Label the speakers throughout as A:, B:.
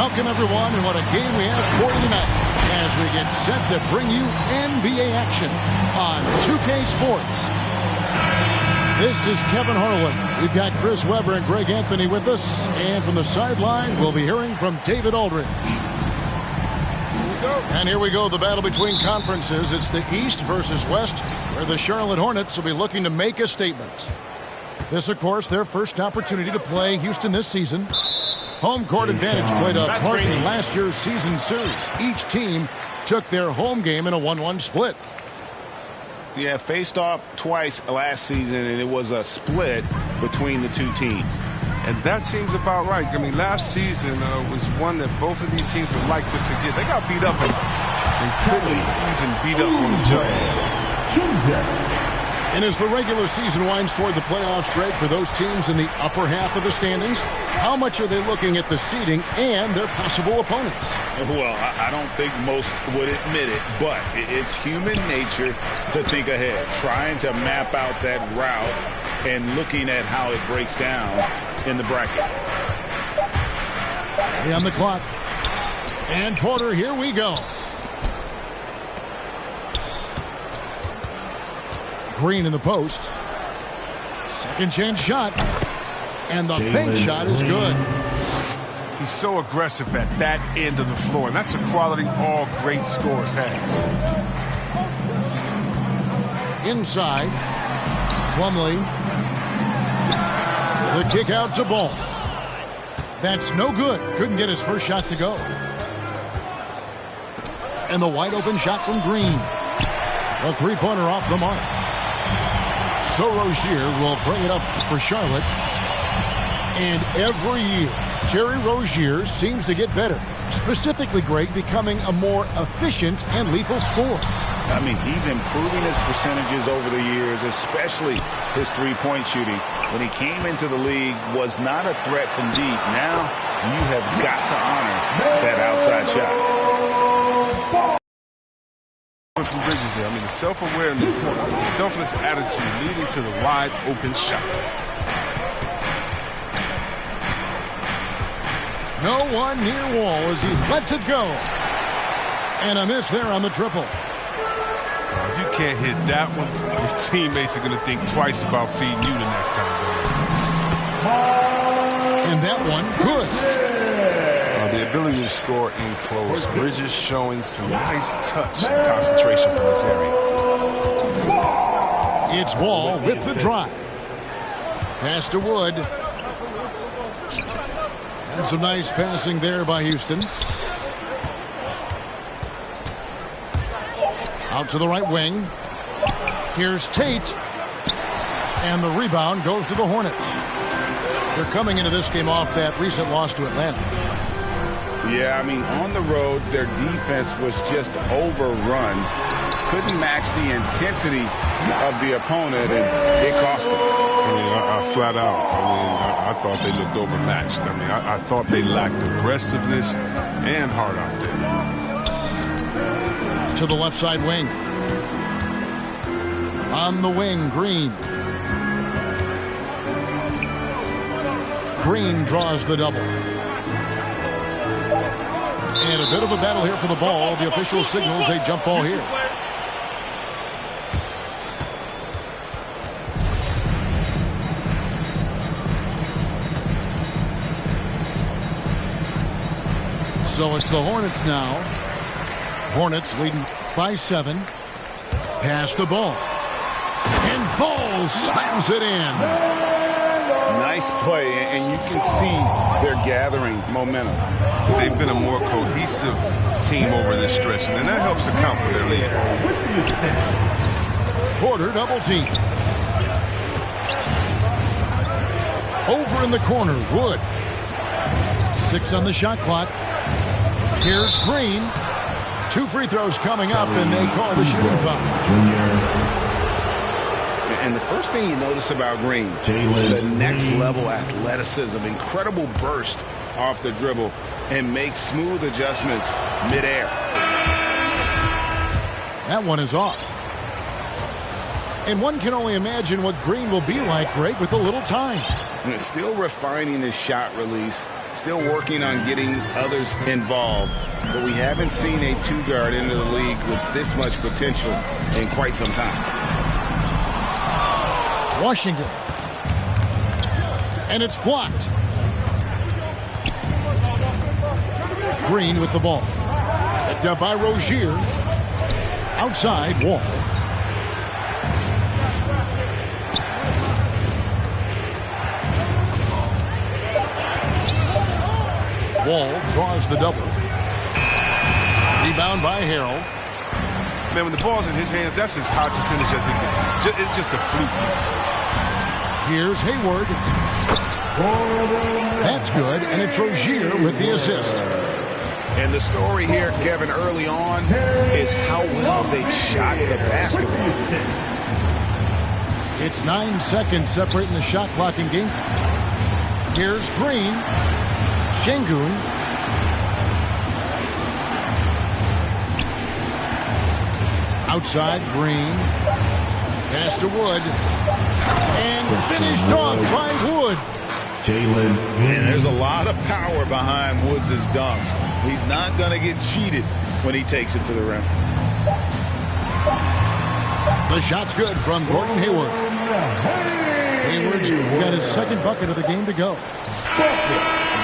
A: Welcome, everyone, and what a game we have for you tonight as we get set to bring you NBA action on 2K Sports. This is Kevin Harlan. We've got Chris Webber and Greg Anthony with us, and from the sideline, we'll be hearing from David Aldridge. And here we go, the battle between conferences. It's the East versus West, where the Charlotte Hornets will be looking to make a statement. This, of course, their first opportunity to play Houston this season. Home court advantage played a part in last year's season series. Each team took their home game in a 1-1 split.
B: Yeah, faced off twice last season, and it was a split between the two teams.
C: And that seems about right. I mean, last season was one that both of these teams would like to forget. They got beat up a lot. They couldn't even beat up on the jump.
A: And as the regular season winds toward the playoffs, Greg, for those teams in the upper half of the standings, how much are they looking at the seeding and their possible opponents?
B: Well, I don't think most would admit it, but it's human nature to think ahead, trying to map out that route and looking at how it breaks down in the bracket.
A: On the clock. And Porter, here we go. Green in the post. Second chance shot. And the bank shot is good.
C: He's so aggressive at that end of the floor, and that's a quality all great scorers have.
A: Inside. Plumlee. The kick out to Ball. That's no good. Couldn't get his first shot to go. And the wide open shot from Green. A three-pointer off the mark. So Rozier will bring it up for Charlotte. And every year, Terry Rozier seems to get better. Specifically, Greg, becoming a more efficient and lethal scorer.
B: I mean, he's improving his percentages over the years, especially his three-point shooting. When he came into the league, was not a threat from deep. Now, you have got to honor that outside shot.
C: From Bridges there. I mean, the self-awareness, the selfless attitude leading to the wide open shot.
A: No one near Wall as he lets it go. And a miss there on the triple.
C: If you can't hit that one, your teammates are going to think twice about feeding you the next time.
A: And that one, good.
C: The ability to score in close. Bridges showing some nice touch and concentration from this area.
A: It's Wall with the drive. Pass to Wood. And some nice passing there by Houston. Out to the right wing. Here's Tate. And the rebound goes to the Hornets. They're coming into this game off that recent loss to Atlanta.
B: Yeah, I mean, on the road, their defense was just overrun. Couldn't match the intensity of the opponent, and it cost them.
C: I mean, flat out, I thought they looked overmatched. I mean, I thought they lacked aggressiveness and heart out there.
A: To the left side wing. On the wing, Green. Green draws the double. And a bit of a battle here for the ball. The official signals a jump ball here. So it's the Hornets now. Hornets leading by 7. Pass the ball. And Ball slams it in.
B: Nice play, and you can see they're gathering momentum.
C: They've been a more cohesive team over this stretch, and that helps account for their lead.
A: Porter double team. Over in the corner, Wood. 6 on the shot clock. Here's Green. 2 free throws coming up, and they call the shooting foul.
B: And the first thing you notice about Green, the next level athleticism, incredible burst off the dribble, and makes smooth adjustments midair.
A: That one is off. And one can only imagine what Green will be like, Greg, with a little time.
B: And it's still refining his shot release, still working on getting others involved. But we haven't seen a two-guard into the league with this much potential in quite some time.
A: Washington. And it's blocked. Green with the ball. Picked up by Rozier. Outside, Wall. Wall draws the double. Rebound by Harrell.
C: Man, when the ball's in his hands, that's as high percentage as it gets. It's just a fluke miss.
A: Here's Hayward. That's good, and it's Rozier with the assist.
B: And the story here, Kevin, early on is how well they shot the basketball.
A: It's 9 seconds separating the shot clock and game. Here's Green. Şengün. Outside, Green. Pass to Wood. And finished off by Wood.
D: Jalen.
B: And there's a lot of power behind Woods' dunks. He's not going to get cheated when he takes it to the rim.
A: The shot's good from Gordon Hayward. Hayward's got his second bucket of the game to go.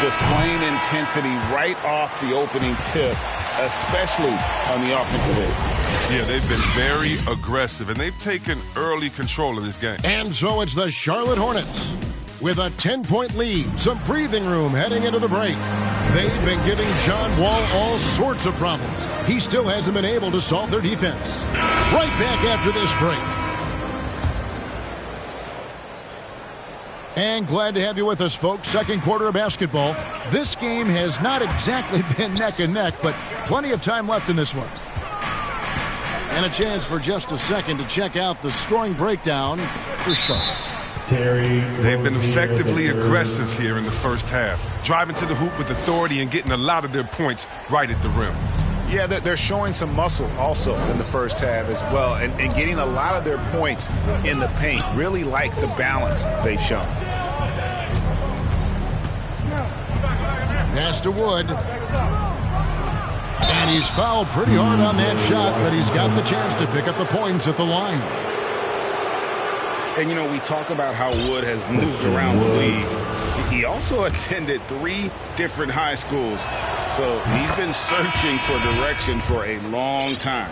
B: Displaying intensity right off the opening tip, especially on the offensive end.
C: Yeah, they've been very aggressive, and they've taken early control of this game.
A: And so it's the Charlotte Hornets with a 10-point lead, some breathing room heading into the break. They've been giving John Wall all sorts of problems. He still hasn't been able to solve their defense. Right back after this break. And glad to have you with us, folks. Second quarter of basketball. This game has not exactly been neck and neck, but plenty of time left in this one. And a chance for just a second to check out the scoring breakdown for Charlotte.
C: They've been effectively aggressive here in the first half, driving to the hoop with authority and getting a lot of their points right at the rim.
B: Yeah, they're showing some muscle also in the first half as well, and getting a lot of their points in the paint. Really like the balance they've shown.
A: Pass to Wood. And he's fouled pretty hard on that shot, but he's got the chance to pick up the points at the line.
B: And, you know, we talk about how Wood has moved around the league. He also attended 3 different high schools, so he's been searching for direction for a long time.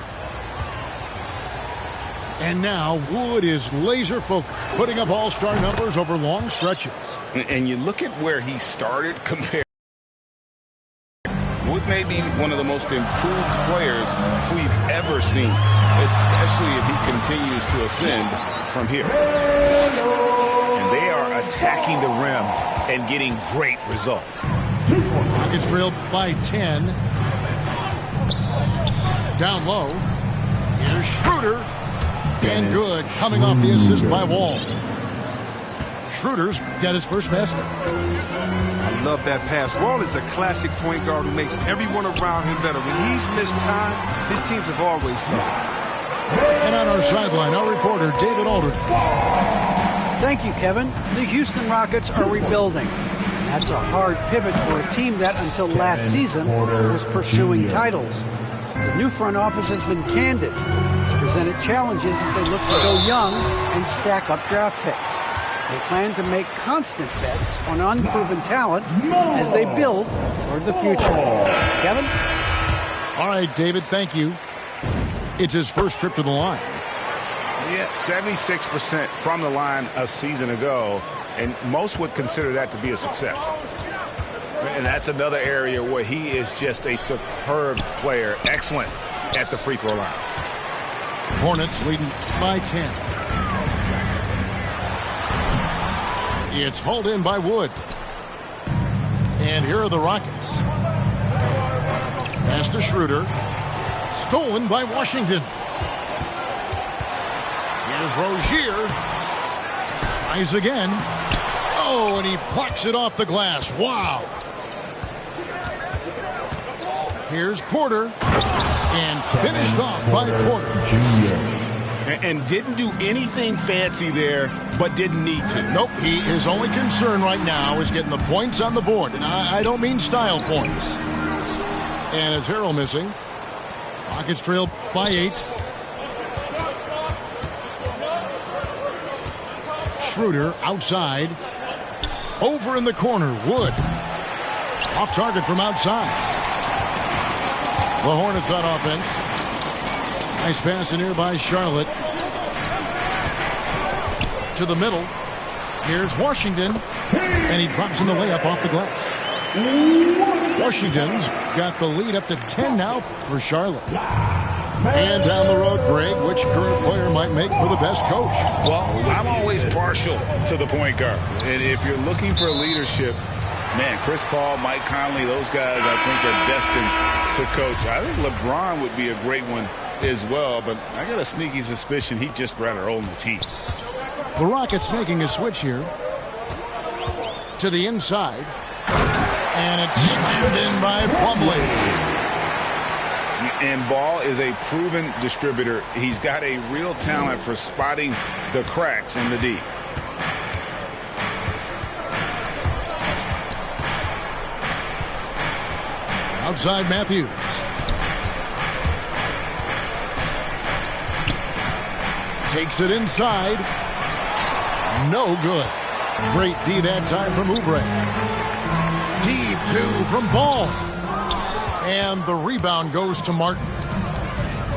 A: And now Wood is laser focused, putting up all-star numbers over long stretches.
B: And you look at where he started compared. Wood may be one of the most improved players we've ever seen, especially if he continues to ascend from here. And they are attacking the rim and getting great results.
A: Rockets trailed by 10. Down low. Here's Schroeder. And good, coming off the assist by Wall. Schroeder's got his first basket.
C: I love that pass. Wall is a classic point guard who makes everyone around him better. When he's missed time, his teams have always suffered.
A: And on our sideline, our reporter, David Aldridge.
E: Thank you, Kevin. The Houston Rockets are rebuilding. That's a hard pivot for a team that, until last season, was pursuing titles. The new front office has been candid. It's presented challenges as they look to go young and stack up draft picks. They plan to make constant bets on unproven talent as they build toward the future. Kevin?
A: All right, David, thank you. It's his first trip to the line.
B: Yeah, 76% from the line a season ago, and most would consider that to be a success. And that's another area where he is just a superb player, excellent at the free throw line.
A: Hornets leading by 10. It's hauled in by Wood. And here are the Rockets. Pass to Schroeder. Stolen by Washington. Here's Rozier. Tries again. Oh, and he plucks it off the glass. Wow. Here's Porter. And finished off by Porter.
B: And didn't do anything fancy there, but didn't need to.
A: Nope, his only concern right now is getting the points on the board. And I don't mean style points. And it's Harrell missing. Rockets trail by 8. Schroeder outside. Over in the corner, Wood. Off target from outside. The Hornets on offense. Nice pass in here by Charlotte. To the middle. Here's Washington. And he drops in the layup off the glass. Washington's got the lead up to 10 now for Charlotte. And down the road, Greg, which current player might make for the best coach?
B: Well, I'm always partial to the point guard. And if you're looking for leadership, man, Chris Paul, Mike Conley, those guys I think are destined to coach. I think LeBron would be a great one as well, but I got a sneaky suspicion he'd just rather own the team.
A: The Rockets making a switch here to the inside. And it's slammed in by Plumlee.
B: And Ball is a proven distributor. He's got a real talent for spotting the cracks in the D.
A: Outside Matthews. Takes it inside. No good. Great D that time from Oubre. Deep 2 from Ball. And the rebound goes to Martin.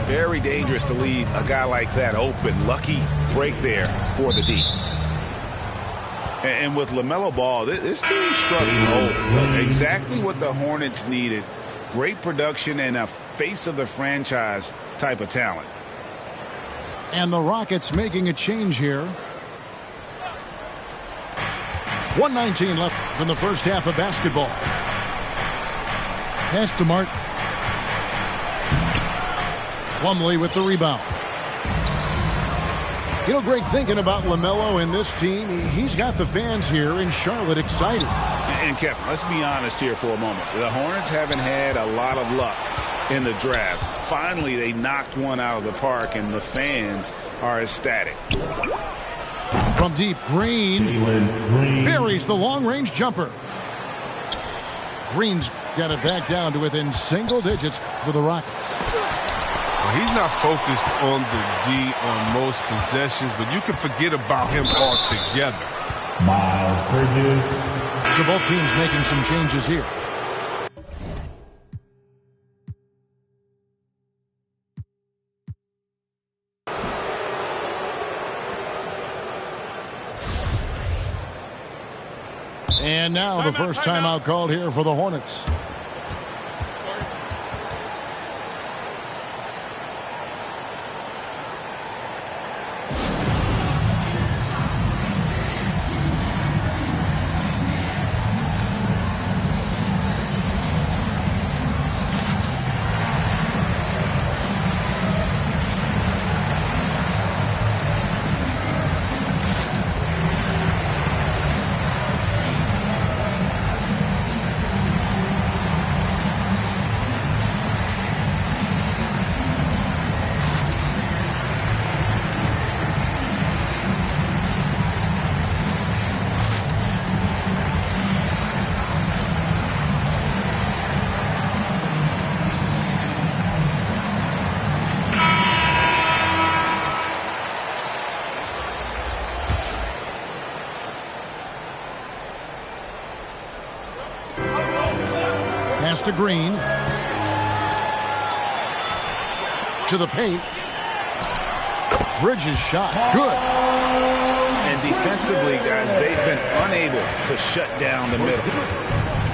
B: Very dangerous to leave a guy like that open. Lucky break there for the D. And with LaMelo Ball, this team struck gold. Exactly what the Hornets needed. Great production and a face of the franchise type of talent.
A: And the Rockets making a change here. 1:19 left from the first half of basketball. Pass to Martin. Plumlee with the rebound. You know, Greg, thinking about LaMelo and this team, he's got the fans here in Charlotte excited.
B: And Kevin, let's be honest here for a moment. The Hornets haven't had a lot of luck in the draft. Finally, they knocked one out of the park, and the fans are ecstatic.
A: From deep, Green buries the long-range jumper. Green's got it back down to within single digits for the Rockets.
C: Well, he's not focused on the D on most possessions, but you can forget about him altogether.
D: Miles Bridges.
A: So both teams making some changes here. And now the first timeout called here for the Hornets. Pass to Green. To the paint. Bridges shot. Good.
B: And defensively, guys, they've been unable to shut down the middle.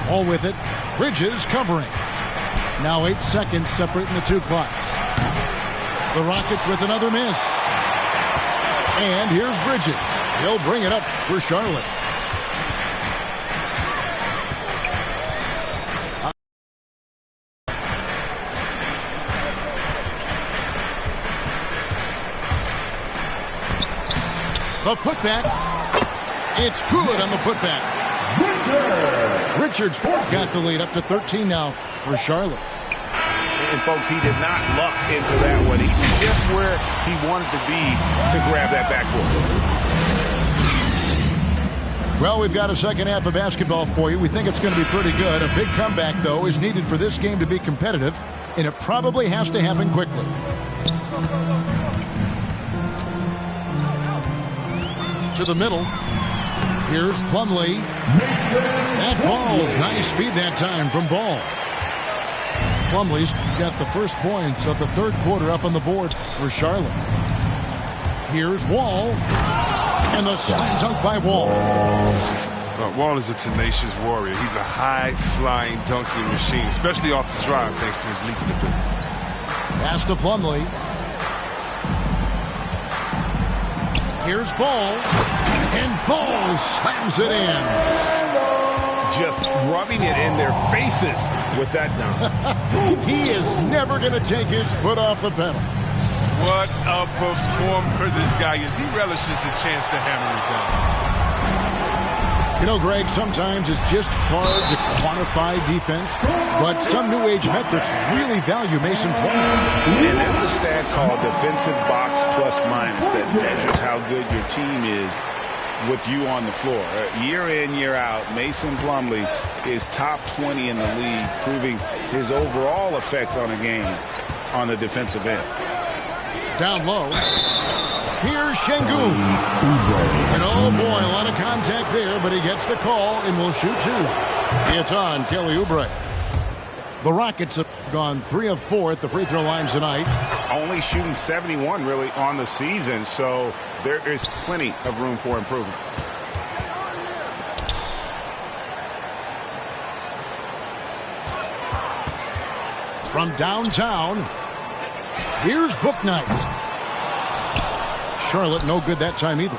A: All with it. Bridges covering. Now 8 seconds separating the two clocks. The Rockets with another miss. And here's Bridges. He'll bring it up for Charlotte. The putback. It's good on the putback. Richards got the lead up to 13 now for Charlotte.
B: And, folks, he did not luck into that one. He was just where he wanted to be to grab that backboard.
A: Well, we've got a second half of basketball for you. We think it's going to be pretty good. A big comeback, though, is needed for this game to be competitive, and it probably has to happen quickly. To the middle. Here's Plumlee. That falls. Nice feed that time from Ball. Plumlee's got the first points of the third quarter up on the board for Charlotte. Here's Wall. And the slam dunk by Wall.
C: Wall is a tenacious warrior. He's a high-flying dunking machine, especially off the drive thanks to his leaping ability.
A: Pass to Plumlee. Here's Ball. And Ball slams it in.
B: Just rubbing it in their faces with that dunk.
A: He is never going to take his foot off the pedal.
C: What a performer this guy is. He relishes the chance to hammer it down.
A: You know, Greg, sometimes it's just hard to quantify defense, but some new age metrics really value Mason Plumlee.
B: And there's a stat called defensive box plus minus that measures how good your team is with you on the floor. Year in, year out, Mason Plumlee is top 20 in the league, proving his overall effect on a game on the defensive end.
A: Down low. Here's Şengün. And oh boy, a lot of contact there, but he gets the call and will shoot two. It's on Kelly Oubre. The Rockets have gone 3 of 4 at the free throw line tonight.
B: Only shooting 71 really on the season, so there is plenty of room for improvement.
A: From downtown, here's Bouknight. Charlotte no good that time either.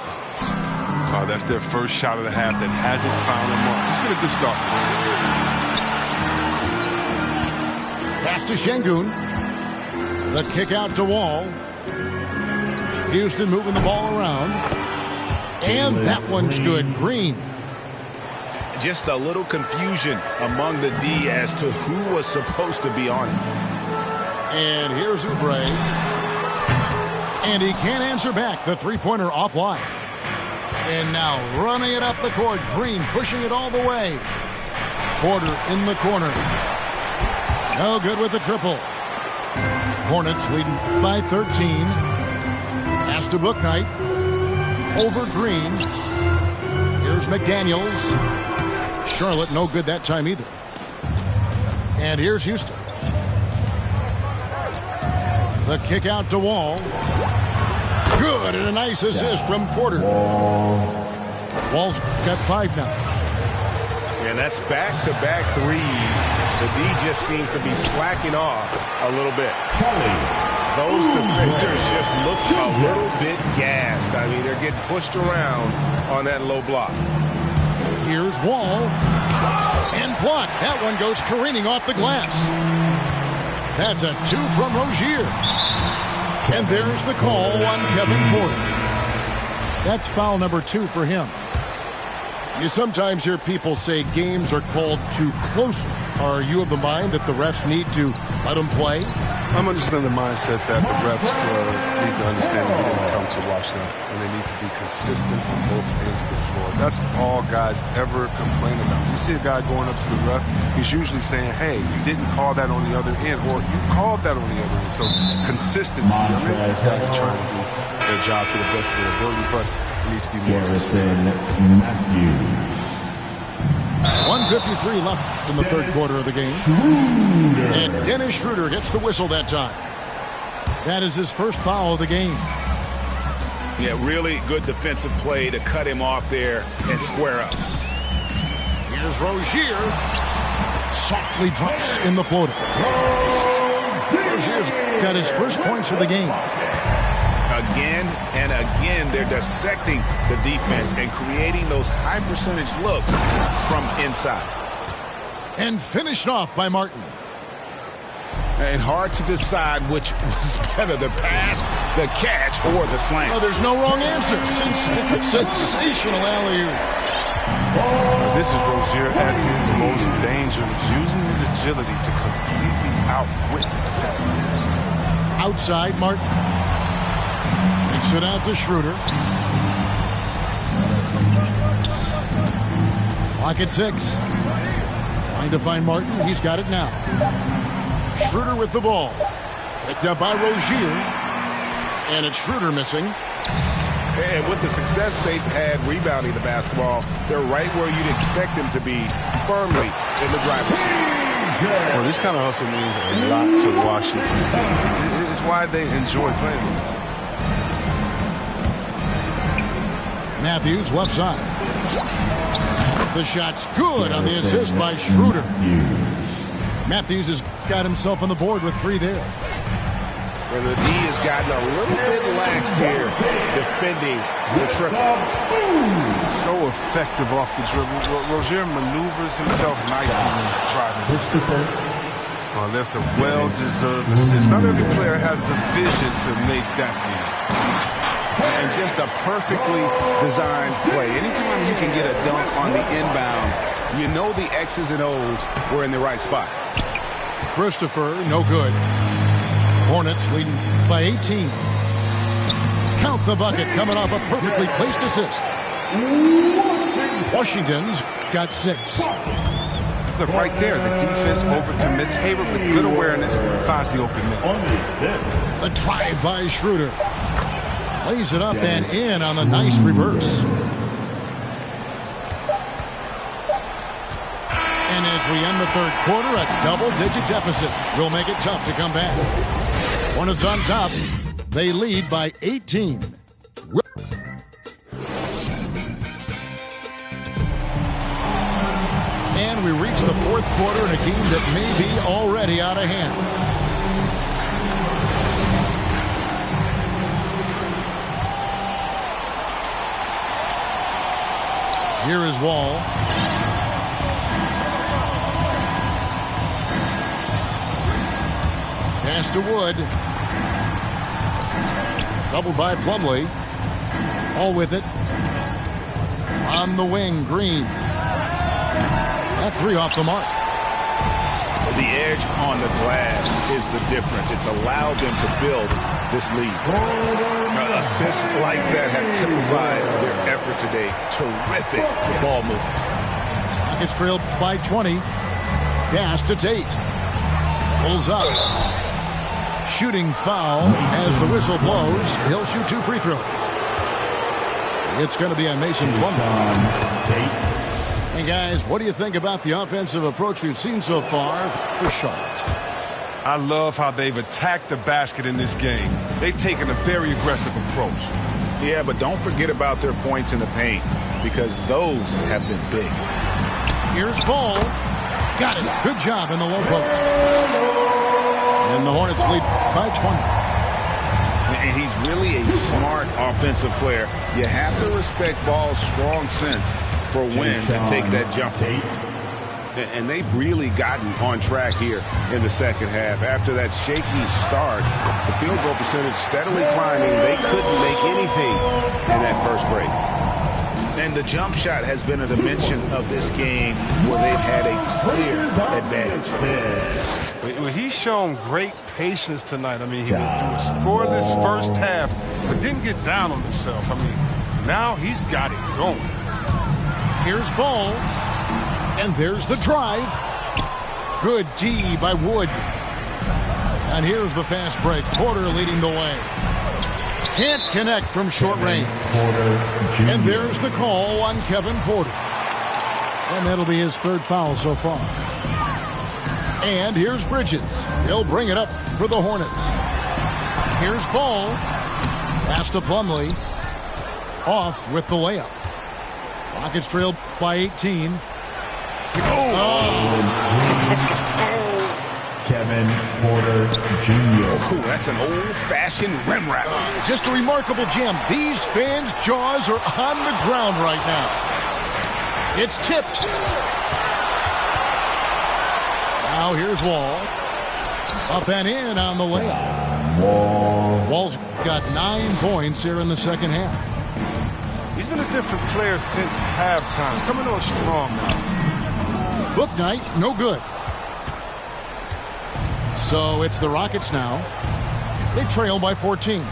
C: Oh, that's their first shot of the half that hasn't found a mark. Just get a good start today.
A: Pass to Şengün. The kick out to Wall. Houston moving the ball around. And that one's good. Green.
B: Just a little confusion among the D as to who was supposed to be on it.
A: And here's Oubre. And he can't answer back. The three-pointer offline. And now running it up the court. Green pushing it all the way. Porter in the corner. No good with the triple. Hornets leading by 13. Pass to Bouknight. Over Green. Here's McDaniels. Charlotte no good that time either. And here's Houston. The kick out to Wall. Good, and a nice assist from Porter. Wall's got 5 now.
B: And that's back-to-back threes. The D just seems to be slacking off a little bit. Those defenders just look a little bit gassed. I mean, they're getting pushed around on that low block.
A: Here's Wall. And blocked. That one goes careening off the glass. That's a 2 from Rozier. And there's the call on Kevin Porter. That's foul number 2 for him. You sometimes hear people say games are called too close. Are you of the mind that the refs need to let them play?
C: I'm understanding the mindset that the refs need to understand that we didn't come to watch them, and they need to be consistent on both ends of the floor. That's all guys ever complain about. You see a guy going up to the ref, he's usually saying, hey, you didn't call that on the other end, or you called that on the other end. So consistency, I mean, these guys are trying to do their job to the best of their ability, but they need to be more consistent.
D: Matthews.
A: 1:53 left in the third quarter of the game. And Dennis Schroeder gets the whistle that time. That is his first foul of the game.
B: Yeah, really good defensive play to cut him off there and square up.
A: Here's Rozier. Softly drops in the floater. Rozier's got his first points of the game.
B: Again and again, they're dissecting the defense and creating those high percentage looks from inside.
A: And finished off by Martin.
B: And hard to decide which was better, the pass, the catch, or the slam.
A: Oh, there's no wrong answer. Sensational alley-oop.
C: This is Rozier at his most dangerous, using his agility to completely outwit the defender.
A: Outside, Martin. Kicks it out to Schroeder. Clock at 6. Trying to find Martin. He's got it now. Schroeder with the ball. Picked up by Rozier. And it's Schroeder missing.
B: And with the success they've had rebounding the basketball, they're right where you'd expect them to be, firmly in the driver's seat.
C: Well, this kind of hustle means a lot to Washington's team. It's why they enjoy playing with them.
A: Matthews, left side. The shot's good on the assist by Schroeder. Matthews has got himself on the board with 3 there.
B: And the D has gotten a little bit lax here, defending the triple.
C: So effective off the dribble. Rozier maneuvers himself nicely when driving. Well, that's a well-deserved assist. Not every player has the vision to make that feed.
B: And just a perfectly designed play. Anytime you can get a dunk on the inbounds, you know the X's and O's were in the right spot.
A: Christopher, no good. Hornets leading by 18. Count the bucket coming off a perfectly placed assist. Washington's got 6.
C: Look, right there, the defense overcommits. Hayward with good awareness finds the open man.
A: The drive by Schroeder. Lays it up and in on the nice reverse. And as we end the third quarter, a double-digit deficit will make it tough to come back. Hornets on top. They lead by 18. And we reach the fourth quarter in a game that may be already out of hand. Here is Wall. Pass to Wood. Doubled by Plumlee. All with it. On the wing, Green. That 3 off the mark.
B: The edge on the glass is the difference. It's allowed them to build this lead. Assists like that have typified their effort today. Terrific ball movement.
A: Rockets trailed by 20. Pass to Tate. Pulls up. Shooting foul as the whistle blows. He'll shoot 2 free throws. It's going to be on Mason Plumlee. Hey guys, what do you think about the offensive approach we've seen so far for Charlotte?
C: I love how they've attacked the basket in this game. They've taken a very aggressive approach.
B: Yeah, but don't forget about their points in the paint, because those have been big.
A: Here's Ball. Got it. Good job in the low post. And the Hornets lead by 20.
B: And he's really a smart offensive player. You have to respect Ball's strong sense for when to take that jumper. And they've really gotten on track here in the second half. After that shaky start, the field goal percentage steadily climbing. They couldn't make anything in that first break. And the jump shot has been a dimension of this game where they've had a clear advantage.
C: Well, he's shown great patience tonight. I mean, he went through a scoreless first half, but didn't get down on himself. I mean, now he's got it going.
A: Here's Ball. And there's the drive. Good D by Wood. And here's the fast break. Porter leading the way. Can't connect from short range. And there's the call on Kevin Porter. And that'll be his 3rd foul so far. And here's Bridges. He'll bring it up for the Hornets. Here's Ball. Pass to Plumlee. Off with the layup. Rockets trailed by 18.
D: Kevin Porter Jr.
B: Ooh, that's an old-fashioned rim wrap.
A: Just a remarkable jam. These fans' jaws are on the ground right now. It's tipped. Now here's Wall. Up and in on the layup. Wall's got 9 points here in the second half.
C: He's been a different player since halftime. Coming on strong now.
A: Book night, no good. So it's the Rockets now. They trail by 14.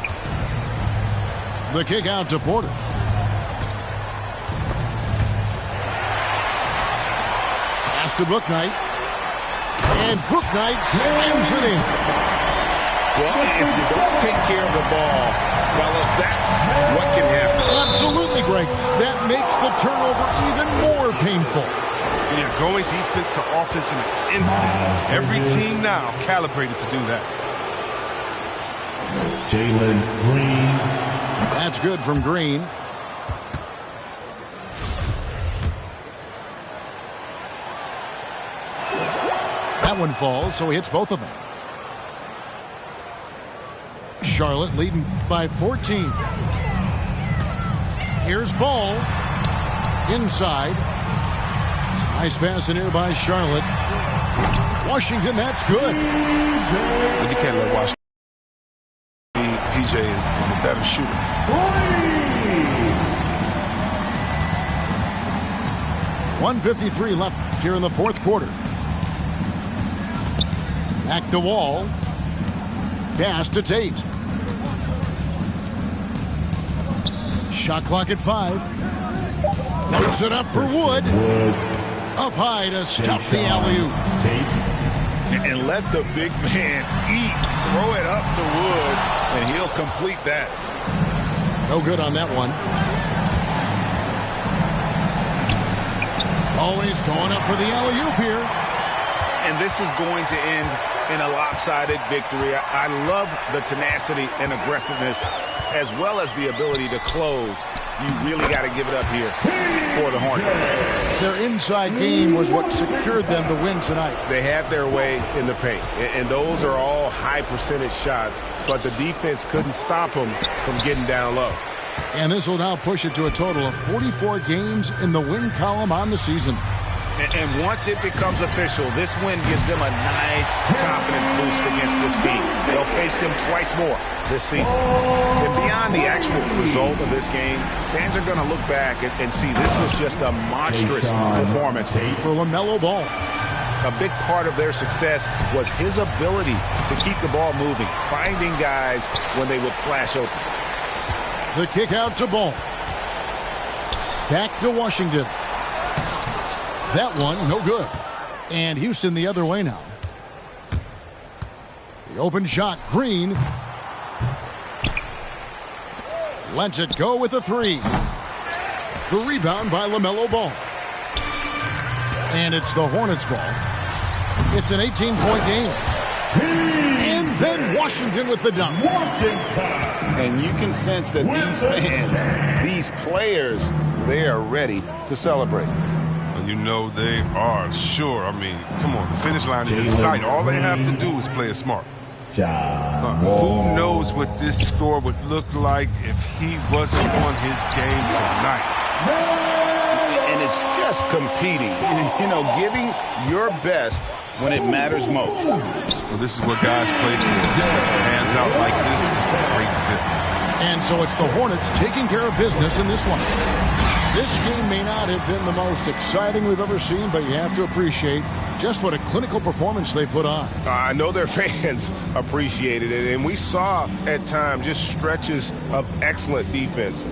A: The kick out to Porter. Pass to Bouknight. And Bouknight slams it in.
B: Well, if you don't take care of the ball, fellas, that's what can happen.
A: Absolutely, Greg. That makes the turnover even more painful.
C: Yeah, going defense to offense in an instant. Every team now calibrated to do that.
D: Jalen Green.
A: That's good from Green. That one falls, so he hits both of them. Charlotte leading by 14. Here's Ball. Inside. Nice pass in here by Charlotte. Washington, that's good.
C: But you can't let Washington. PJ is a better shooter.
A: 1:53 left here in the fourth quarter. Back to Wall. Pass to Tate. Shot clock at 5. Floats it up for Wood. Up high to stop the alley-oop.
B: And let the big man eat. Throw it up to Wood, and he'll complete that.
A: No good on that one. Always going up for the alley-oop here.
B: And this is going to end in a lopsided victory. I love the tenacity and aggressiveness, as well as the ability to close. You really got to give it up here for the Hornets.
A: Their inside game was what secured them the win tonight.
F: They had their way in the paint, and those are all high percentage shots, but the defense couldn't stop them from getting down low.
A: And this will now push it to a total of 44 games in the win column on the season.
B: And once it becomes official, this win gives them a nice confidence boost against this team. They'll face them twice more this season. And beyond the actual result of this game, fans are going to look back and see this was just a monstrous performance
A: For LaMelo Ball.
B: A big part of their success was his ability to keep the ball moving, finding guys when they would flash open.
A: The kick out to Ball. Back to Washington. That one, no good. And Houston the other way now. The open shot, Green. Lets it go with a 3. The rebound by LaMelo Ball. And it's the Hornets ball. It's an 18-point game. And then Washington with the dunk.
B: And you can sense that these fans, these players, they are ready to celebrate.
C: You know they are, sure. I mean, come on, the finish line is in sight. All they have to do is play it smart. Who knows what this score would look like if he wasn't on his game tonight?
B: And it's just competing, you know, giving your best when it matters most.
C: Well, this is what guys play for. Hands out like this is a great fit.
A: And so it's the Hornets taking care of business in this one. This game may not have been the most exciting we've ever seen, but you have to appreciate just what a clinical performance they put on.
F: I know their fans appreciated it, and we saw at times just stretches of excellent defense.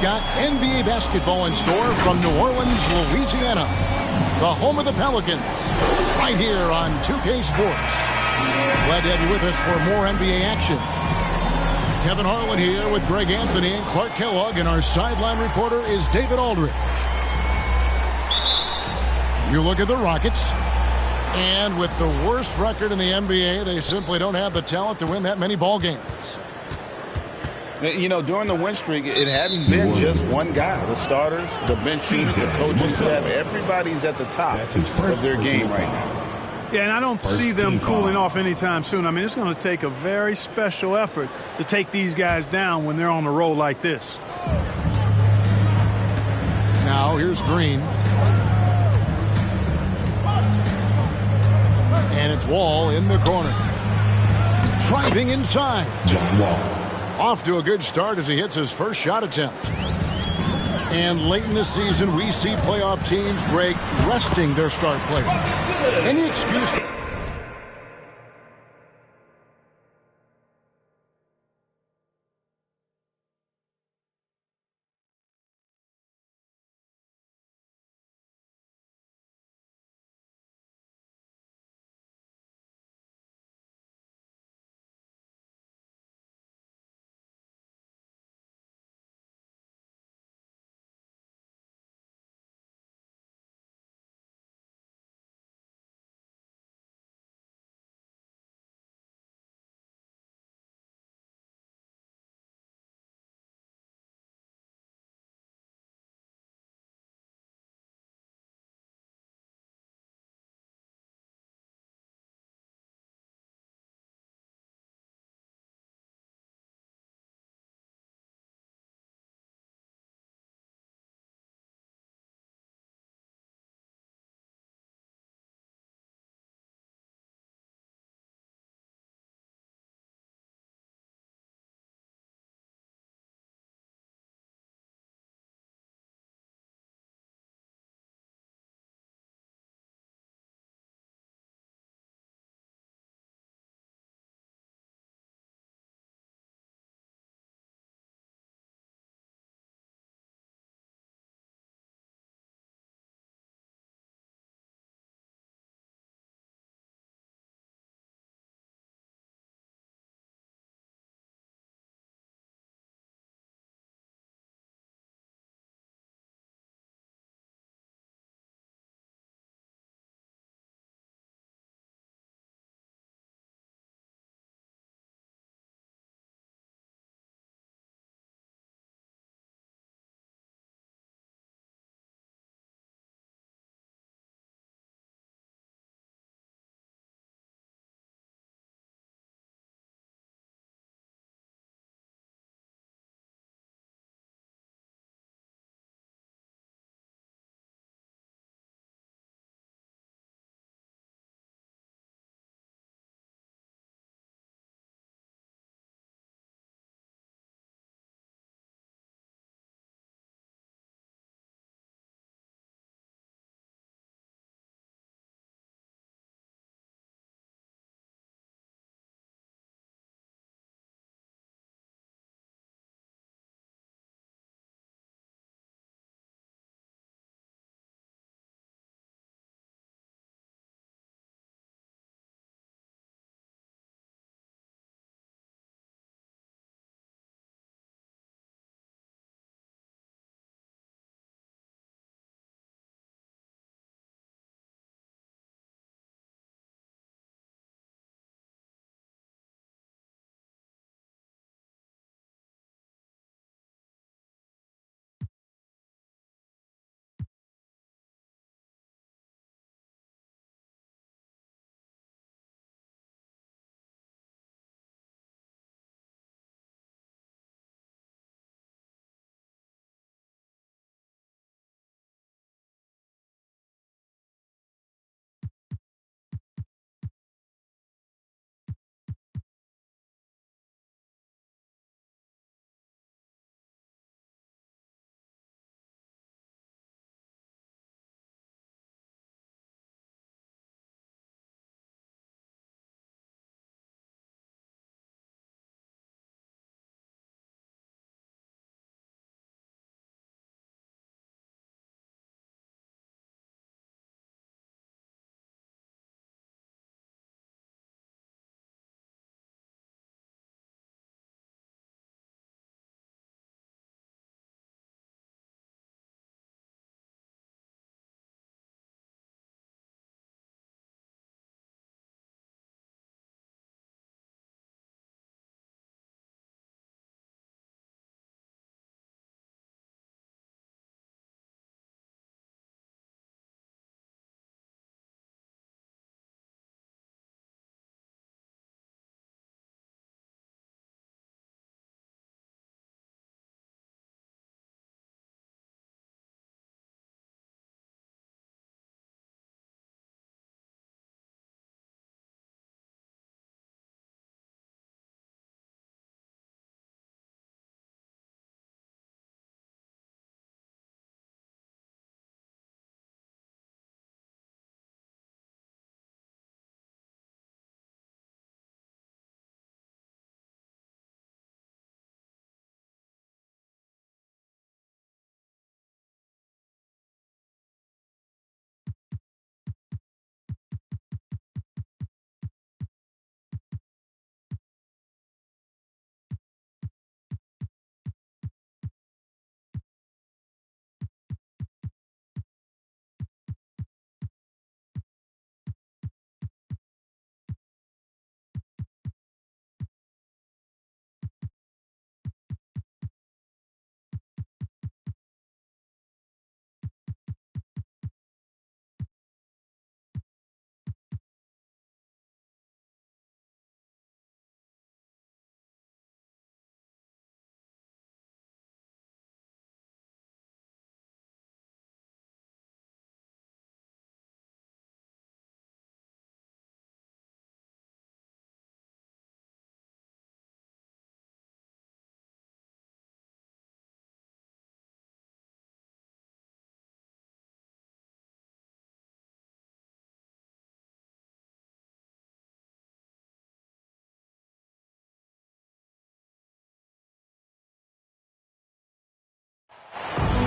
A: got NBA basketball in store from New Orleans, Louisiana, the home of the Pelicans, right here on 2K Sports. Glad to have you with us for more NBA action. Kevin Harlan here with Greg Anthony and Clark Kellogg, and our sideline reporter is David Aldridge. You look at the Rockets, and with the worst record in the NBA, they simply don't have the talent to win that many ball games.
B: You know, during the win streak, it hadn't been just one guy. The starters, the bench unit, the coaching staff, everybody's at the top of their game right now.
G: Yeah, and I don't see them cooling off anytime soon. I mean, it's going to take a very special effort to take these guys down when they're on a roll like this.
A: Now, here's Green. And it's Wall in the corner. Driving inside. Off to a good start as he hits his first shot attempt. And late in the season, we see playoff teams, Greg, resting their star players. Any excuse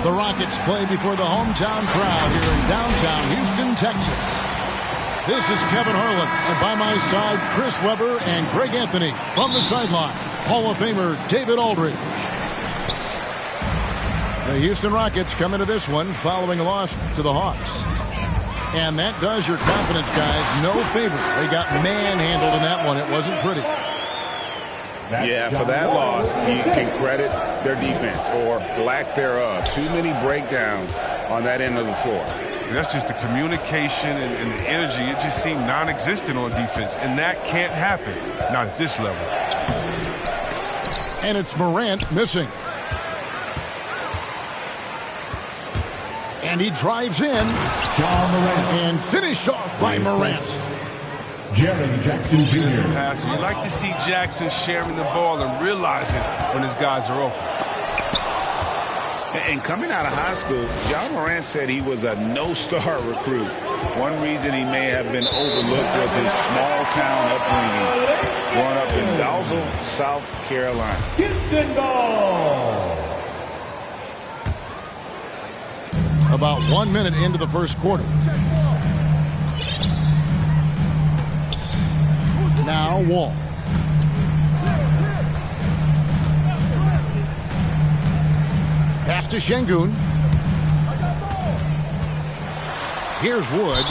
A: The Rockets play before the hometown crowd here in downtown Houston, Texas. This is Kevin Harlan, and by my side, Chris Webber and Greg Anthony. From the sideline, Hall of Famer David Aldridge. The Houston Rockets come into this one following a loss to the Hawks. And that does your confidence, guys, no favor. They got manhandled in that one. It wasn't pretty.
B: Yeah, for that loss, you can credit their defense or lack thereof. Too many breakdowns on that end of the floor.
C: That's just the communication and the energy. It just seemed non-existent on defense, and that can't happen. Not at this level.
A: And it's Morant missing. And he drives in.
D: John Morant.
A: And finished off by Morant.
D: Jaren Jackson Jr.
C: Passer. You like to see Jackson sharing the ball and realizing when his guys are open.
B: And coming out of high school, John Morant said he was a no-star recruit. One reason he may have been overlooked was his small-town upbringing, growing up in Dalzell, South Carolina.
D: Houston ball.
A: About 1 minute into the first quarter. Now Wall. Pass to Şengün. Here's Wood.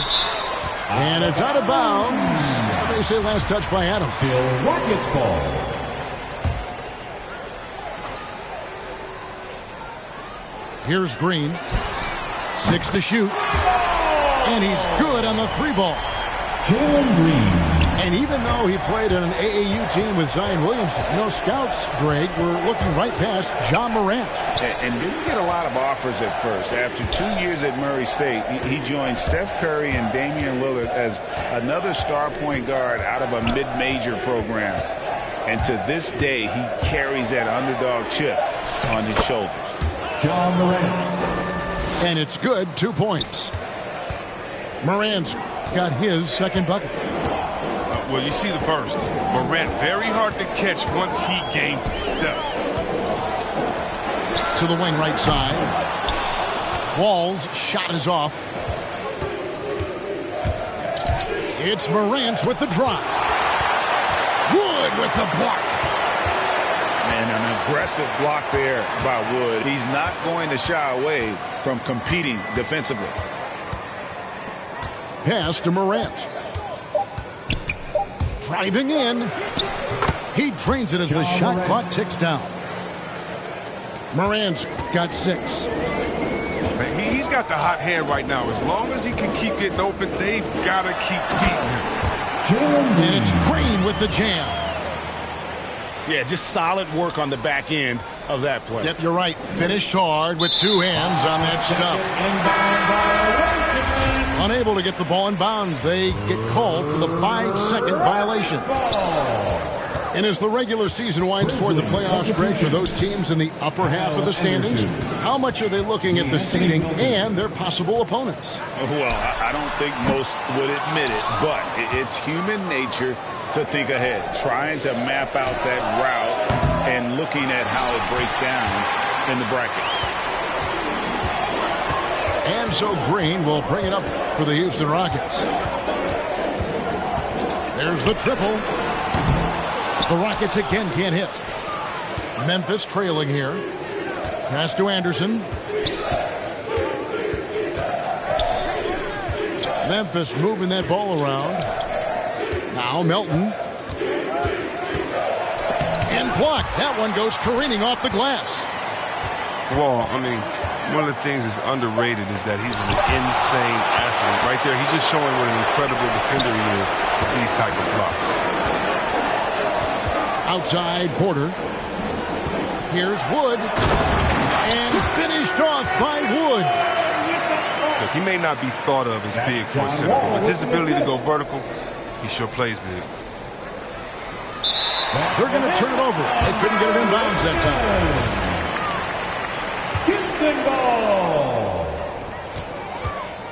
A: And it's out of bounds. They say last touch by Adams.
D: Still Rockets ball.
A: Here's Green. 6 to shoot. And he's good on the 3 ball.
D: Jalen Green.
A: And even though he played on an AAU team with Zion Williamson, you know, scouts, Greg, were looking right past John Morant.
B: And didn't get a lot of offers at first. After 2 years at Murray State, he joined Steph Curry and Damian Lillard as another star point guard out of a mid-major program. And to this day, he carries that underdog chip on his shoulders.
D: John Morant.
A: And it's good, 2 points. Morant's got his second bucket.
C: Well, you see the burst. Morant very hard to catch once he gains a step.
A: To the wing right side. Wall's shot is off. It's Morant with the drive. Wood with the block.
B: And an aggressive block there by Wood. He's not going to shy away from competing defensively.
A: Pass to Morant. Driving in. He drains it as the shot clock ticks down. Morant's got 6.
C: Man, he's got the hot hand right now. As long as he can keep getting open, they've got to keep feeding him.
A: And it's Green with the jam.
B: Yeah, just solid work on the back end of that play.
A: Yep, you're right. Finished hard with 2 hands on that stuff. Unable to get the ball in bounds. They get called for the 5-second violation. And as the regular season winds toward the playoffs, Greg, for those teams in the upper half of the standings, how much are they looking at the seeding and their possible opponents?
B: Well, I don't think most would admit it, but it's human nature to think ahead, trying to map out that route and looking at how it breaks down in the bracket.
A: And so Green will bring it up for the Houston Rockets. There's the triple. The Rockets again can't hit. Memphis trailing here. Pass to Anderson. Memphis moving that ball around. Now Melton. And blocked. That one goes careening off the glass.
C: Well, I mean, one of the things that's underrated is that he's an insane athlete. Right there, he's just showing what an incredible defender he is with these type of blocks.
A: Outside Porter. Here's Wood. And finished off by Wood.
C: Look, he may not be thought of as big for a center, but with his ability to go vertical, he sure plays big.
A: They're going to turn it over. They couldn't get it in bounds that time.
D: Houston ball.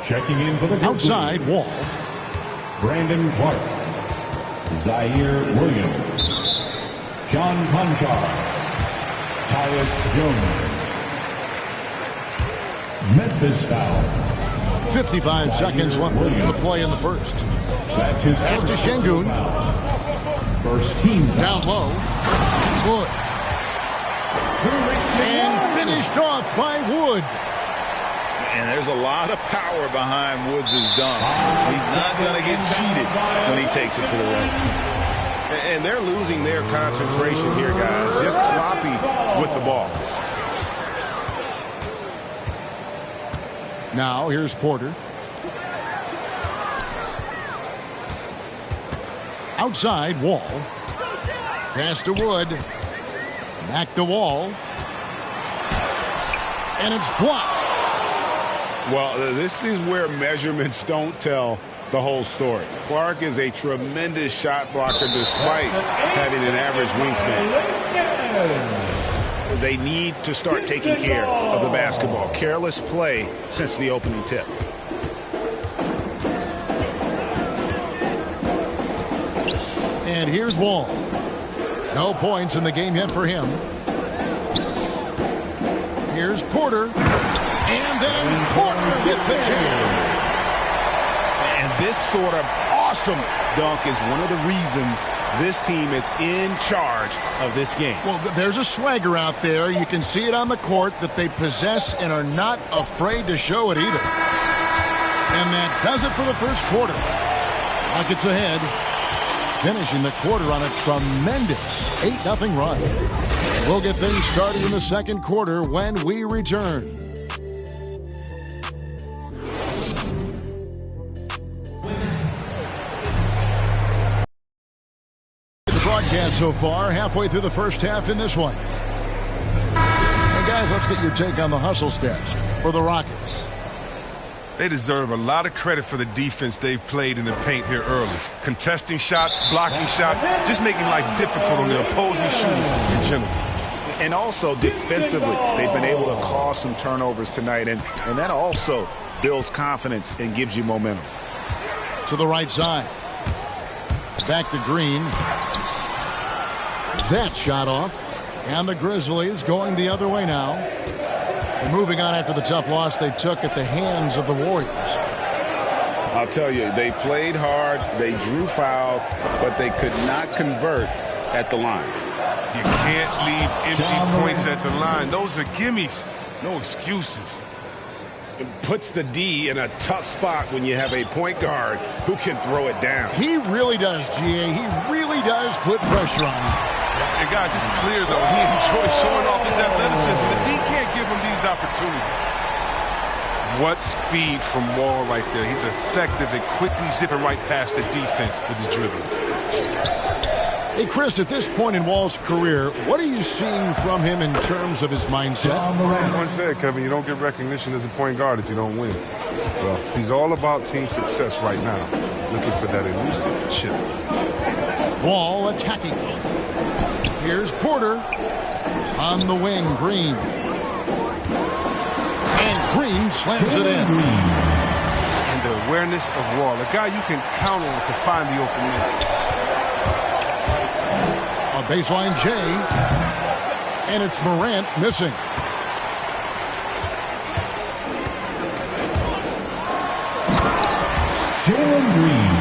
D: Checking in for the
A: outside Wall.
D: Brandon Clark. Zaire Williams. John Conchar. Tyus Jones. Memphis foul.
A: 55 seconds left to play in the first.
D: That's his
A: Pass to
D: first
A: Şengün.
D: foul. First team foul.
A: Down low. Wood. And finished off by Wood.
B: And there's a lot of power behind Woods' dunks. He's not going to get cheated when he takes it to the rim.
F: And they're losing their concentration here, guys. Just sloppy with the ball.
A: Now here's Porter. Outside, Wall. Pass to Wood. Back to Wall. And it's blocked.
F: Well, this is where measurements don't tell the whole story. Clark is a tremendous shot blocker despite having an average wingspan. They need to start taking care of the basketball. Careless play since the opening tip.
A: And here's Wall. No points in the game yet for him. Here's Porter. And then Porter with the jam.
F: And this sort of awesome dunk is one of the reasons this team is in charge of this game.
A: Well, there's a swagger out there. You can see it on the court that they possess and are not afraid to show it either. And that does it for the first quarter. Rockets ahead, finishing the quarter on a tremendous 8-0 run. We'll get things started in the second quarter when we return. Broadcast so far, halfway through the first half in this one. And guys, let's get your take on the hustle stats for the Rockets.
C: They deserve a lot of credit for the defense they've played in the paint here early. Contesting shots, blocking shots, just making life difficult on the opposing shooters in general.
B: And also defensively, they've been able to cause some turnovers tonight, and that also builds confidence and gives you momentum.
A: To the right side. Back to Green. That shot off. And the Grizzlies going the other way now. And moving on after the tough loss they took at the hands of the Warriors.
B: I'll tell you, they played hard, they drew fouls, but they could not convert at the line.
C: You can't leave empty points at the line. Those are gimmies. No excuses.
F: It puts the D in a tough spot when you have a point guard who can throw it down.
A: He really does, GA. He really does put pressure on him.
C: And guys, it's clear, though, he enjoys showing off his athleticism. The D can't give him these opportunities. What speed from Wall right there. He's effective at quickly zipping right past the defense with his dribbling.
A: Hey, Chris, at this point in Wall's career, what are you seeing from him in terms of his mindset?
C: Like I said, Kevin, you don't get recognition as a point guard if you don't win. Well, he's all about team success right now, looking for that elusive chip.
A: Wall attacking. Here's Porter. On the wing, Green. And Green slams it in.
C: And the awareness of Wall, a guy you can count on to find the open man.
A: A baseline J. And it's Morant missing.
D: Jalen Green.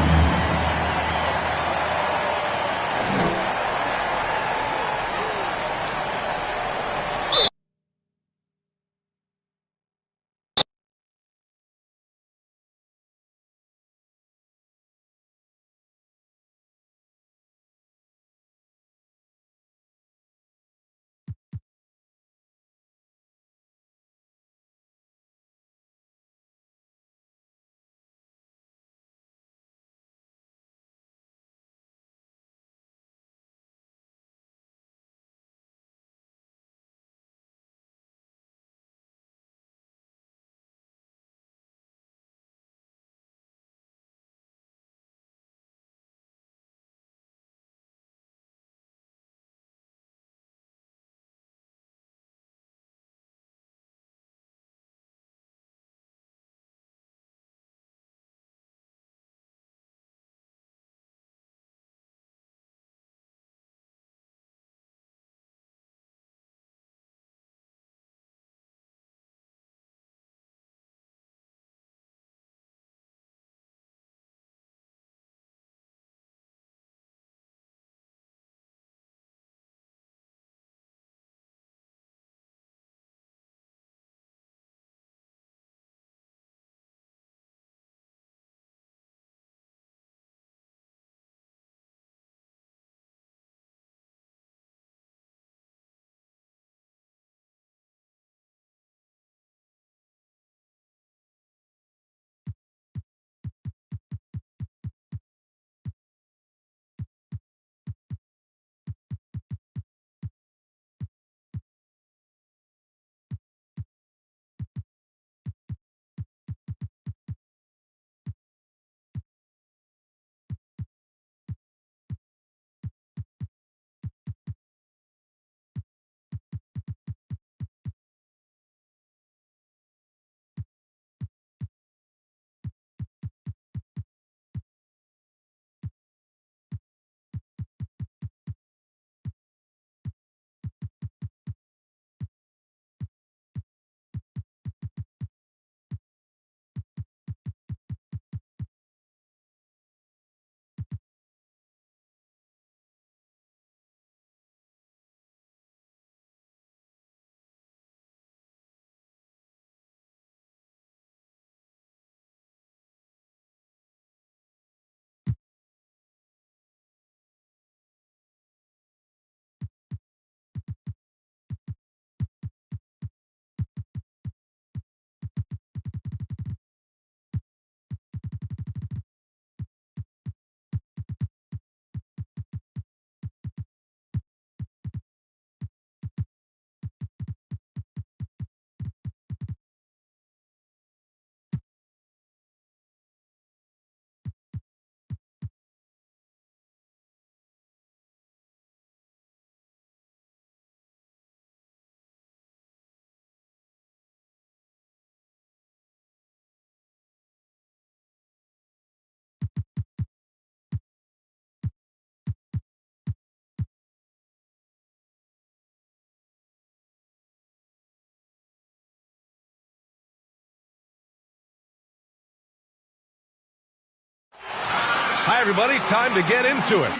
H: everybody. Time to get into it.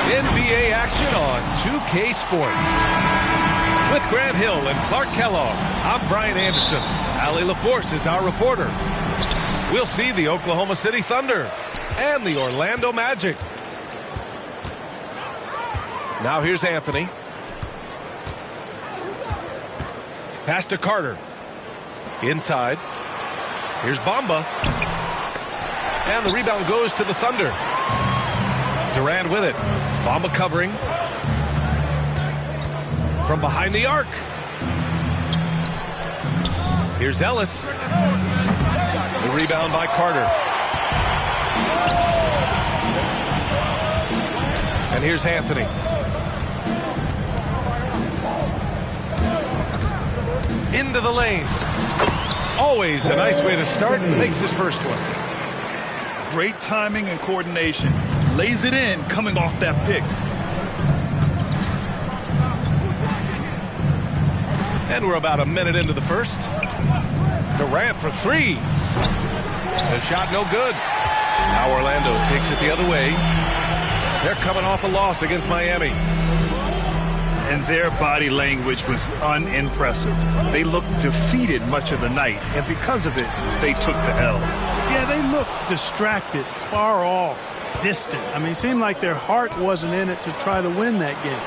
H: NBA action on 2K Sports. With Grant Hill and Clark Kellogg, I'm Brian Anderson. Allie LaForce is our reporter. We'll see the Oklahoma City Thunder and the Orlando Magic. Now here's Anthony. Pass to Carter. Inside. Here's Bamba. And the rebound goes to the Thunder. Durant with it. Bamba covering. From behind the arc. Here's Ellis. The rebound by Carter. And here's Anthony. Into the lane. Always a nice way to start. Makes his first one.
I: Great timing and coordination. Lays it in coming off that pick.
H: And we're about a minute into the first. Durant for three. The shot no good. Now Orlando takes it the other way. They're coming off a loss against Miami.
I: And their body language was unimpressive. They looked defeated much of the night, and because of it, they took the L.
G: Yeah, they looked distracted, far off, distant. I mean, it seemed like their heart wasn't in it to try to win that game.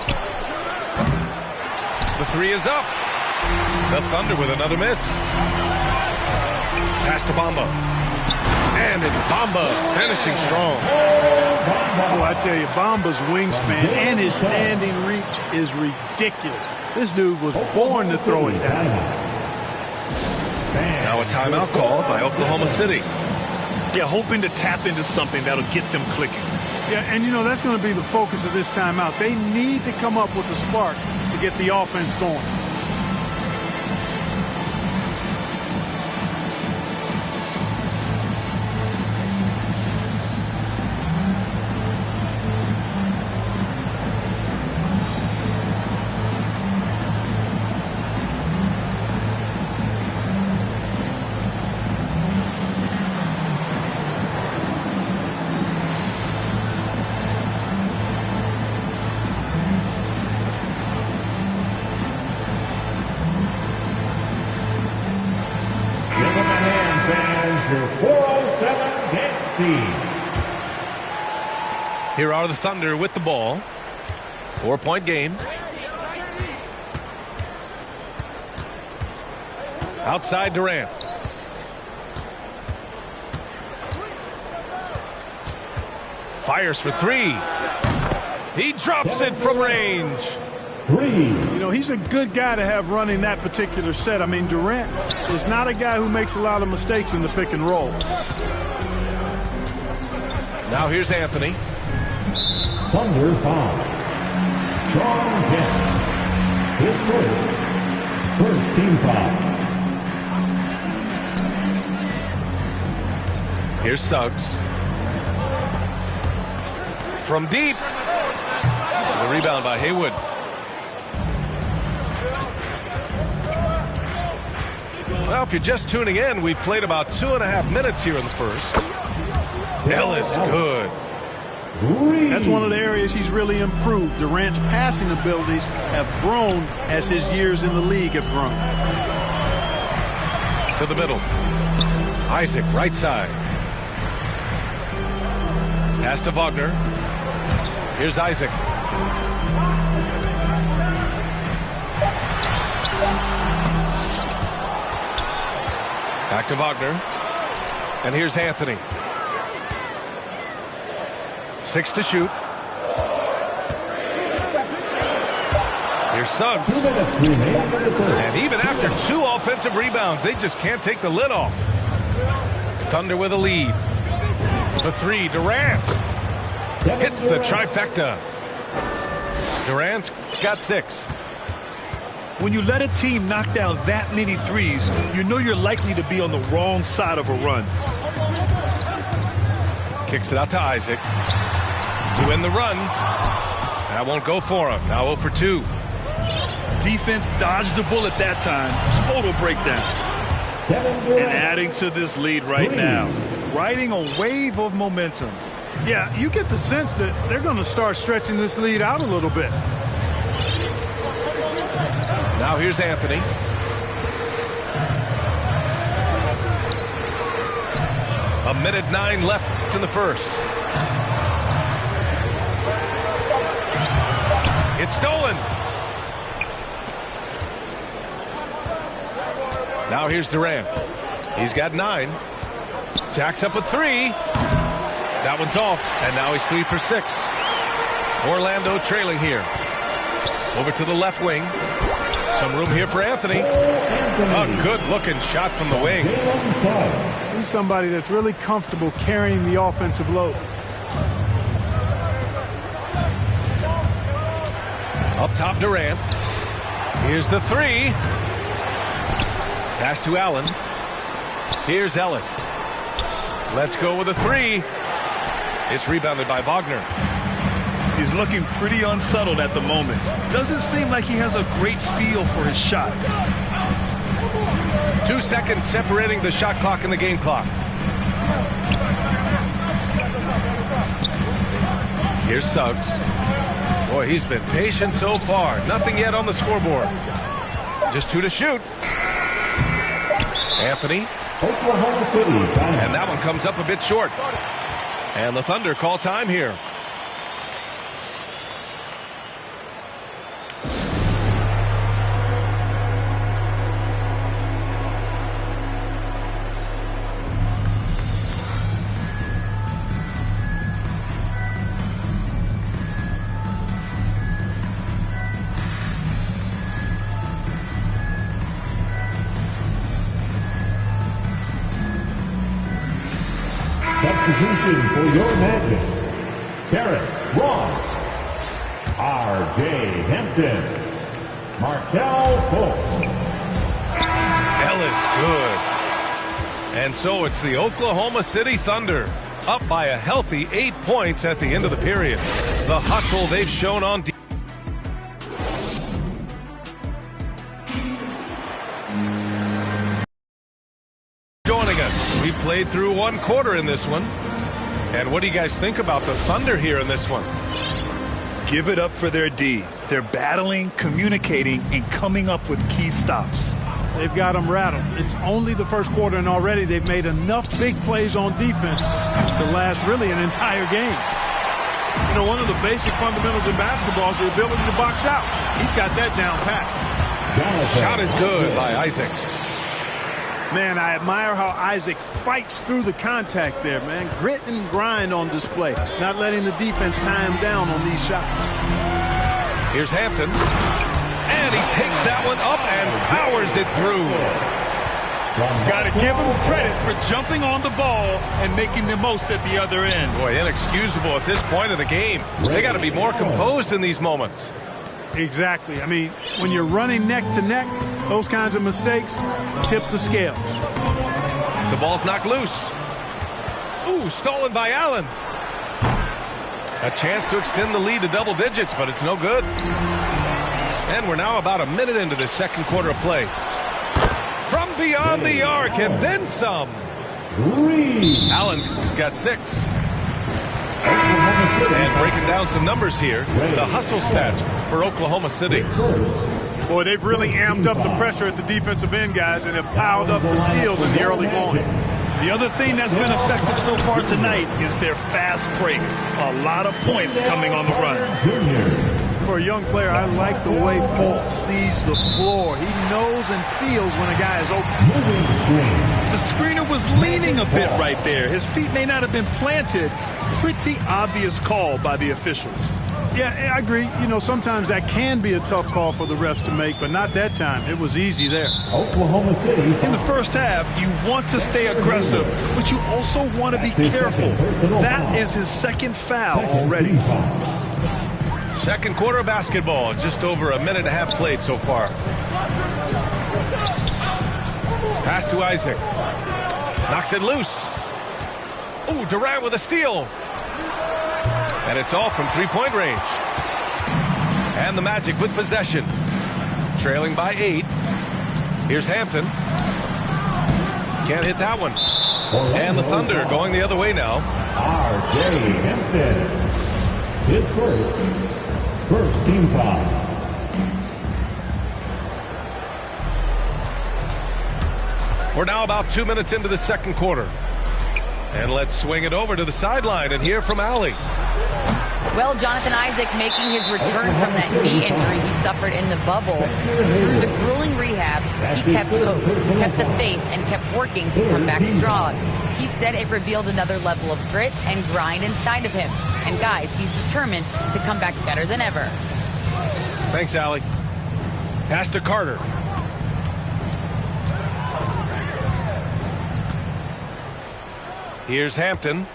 H: The three is up. The Thunder with another miss. Pass to Bamba. And it's Bamba finishing strong.
G: Oh, I tell you, Bamba's wingspan and his standing reach is ridiculous. This dude was born to throw it down.
H: Now a timeout called by Oklahoma City.
I: Yeah, hoping to tap into something that'll get them clicking.
G: Yeah, and you know, that's going to be the focus of this timeout. They need to come up with a spark to get the offense going.
H: Here are the Thunder with the ball. 4-point game. Outside Durant. Fires for three. He drops it from range.
G: You know, he's a good guy to have running that particular set. I mean, Durant is not a guy who makes a lot of mistakes in the pick and roll.
H: Now here's Anthony.
D: Thunder foul. Sean Kemp. His first team foul.
H: Here's Suggs. From deep. The rebound by Haywood. Well, if you're just tuning in, we've played about 2.5 minutes here in the first. Ellis, good.
G: That's one of the areas he's really improved. Durant's passing abilities have grown as his years in the league have grown.
H: To the middle. Isaac, right side. Pass to Wagner. Here's Isaac. Back to Wagner. And here's Anthony. 6 to shoot. Here's Suggs. And even after 2 offensive rebounds, they just can't take the lid off. Thunder with a lead. For 3, Durant. Hits the trifecta. Durant's got 6.
I: When you let a team knock down that many threes, you know you're likely to be on the wrong side of a run.
H: Kicks it out to Isaac. To end the run. That won't go for him. Now 0 for 2.
I: Defense dodged a bullet that time. Total breakdown. And adding to this lead right now. Riding a wave of momentum.
G: Yeah, you get the sense that they're going to start stretching this lead out a little bit.
H: Now here's Anthony. A minute 9 left in the first. It's stolen. Now here's Durant. He's got 9. Jacks up with 3. That one's off, and now he's 3 for 6. Orlando trailing here. Over to the left wing. Some room here for Anthony. A good-looking shot from the wing.
G: He's somebody that's really comfortable carrying the offensive load.
H: Up top, Durant. Here's the 3. Pass to Allen. Here's Ellis. Let's go with a 3. It's rebounded by Wagner.
I: He's looking pretty unsettled at the moment. Doesn't seem like he has a great feel for his shot.
H: 2 seconds separating the shot clock and the game clock. Here's Suggs. Boy, he's been patient so far. Nothing yet on the scoreboard. Just 2 to shoot. Anthony.
D: Oklahoma City.
H: And that one comes up a bit short. And the Thunder call time here.
D: Substitution for your Magic. Terrence Ross. R.J. Hampton. Markelle Fultz.
H: Ellis good. And so it's the Oklahoma City Thunder up by a healthy 8 points at the end of the period. The hustle they've shown on defense. Joining us. We played through 1 quarter in this one. And what do you guys think about the Thunder here in this one?
I: Give it up for their D. They're battling, communicating, and coming up with key stops.
G: They've got them rattled. It's only the first quarter, and already they've made enough big plays on defense to last really an entire game. You know, one of the basic fundamentals in basketball is the ability to box out. He's got that down pat.
H: Shot is good by Isaac.
G: Man, I admire how Isaac fights through the contact there, man. Grit and grind on display, not letting the defense tie him down on these shots.
H: Here's Hampton. And he takes that one up and powers it through.
I: Got to give him credit for jumping on the ball and making the most at the other end.
H: Boy, inexcusable at this point of the game. They got to be more composed in these moments.
G: Exactly. I mean, when you're running neck to neck, those kinds of mistakes tip the scales.
H: The ball's knocked loose. Ooh, stolen by Allen. A chance to extend the lead to double digits, but it's no good. And we're now about a minute into the second quarter of play. From beyond the arc and then some. Allen's got 6. And breaking down some numbers here, the hustle stats for Oklahoma City.
G: Boy, they've really amped up the pressure at the defensive end, guys, and have piled up the steals in the early going.
I: The other thing that's been effective so far tonight is their fast break. A lot of points coming on the run.
G: For a young player, I like the way Fultz sees the floor. He knows and feels when a guy is open.
I: The screener was leaning a bit right there. His feet may not have been planted. Pretty obvious call by the officials.
G: Yeah, I agree. You know, sometimes that can be a tough call for the refs to make, but not that time. It was easy there.
D: Oklahoma City.
I: In the first half, you want to stay aggressive, but you also want to be careful. That is his second foul already.
H: Second quarter of basketball, just over a minute and a half played so far. Pass to Isaac. Knocks it loose. Oh, Durant with a steal. And it's off from three-point range. And the Magic with possession. Trailing by 8. Here's Hampton. Can't hit that one. And the Thunder going the other way now.
D: R.J. Hampton. His first team foul.
H: We're now about 2 minutes into the second quarter. And let's swing it over to the sideline and hear from Allie.
J: Well, Jonathan Isaac making his return from that knee injury he suffered in the bubble. Through the grueling rehab, he kept hope, kept the faith, and kept working to come back strong. He said it revealed another level of grit and grind inside of him. And guys, he's determined to come back better than ever.
H: Thanks, Allie. Pass to Carter. Here's Hampton.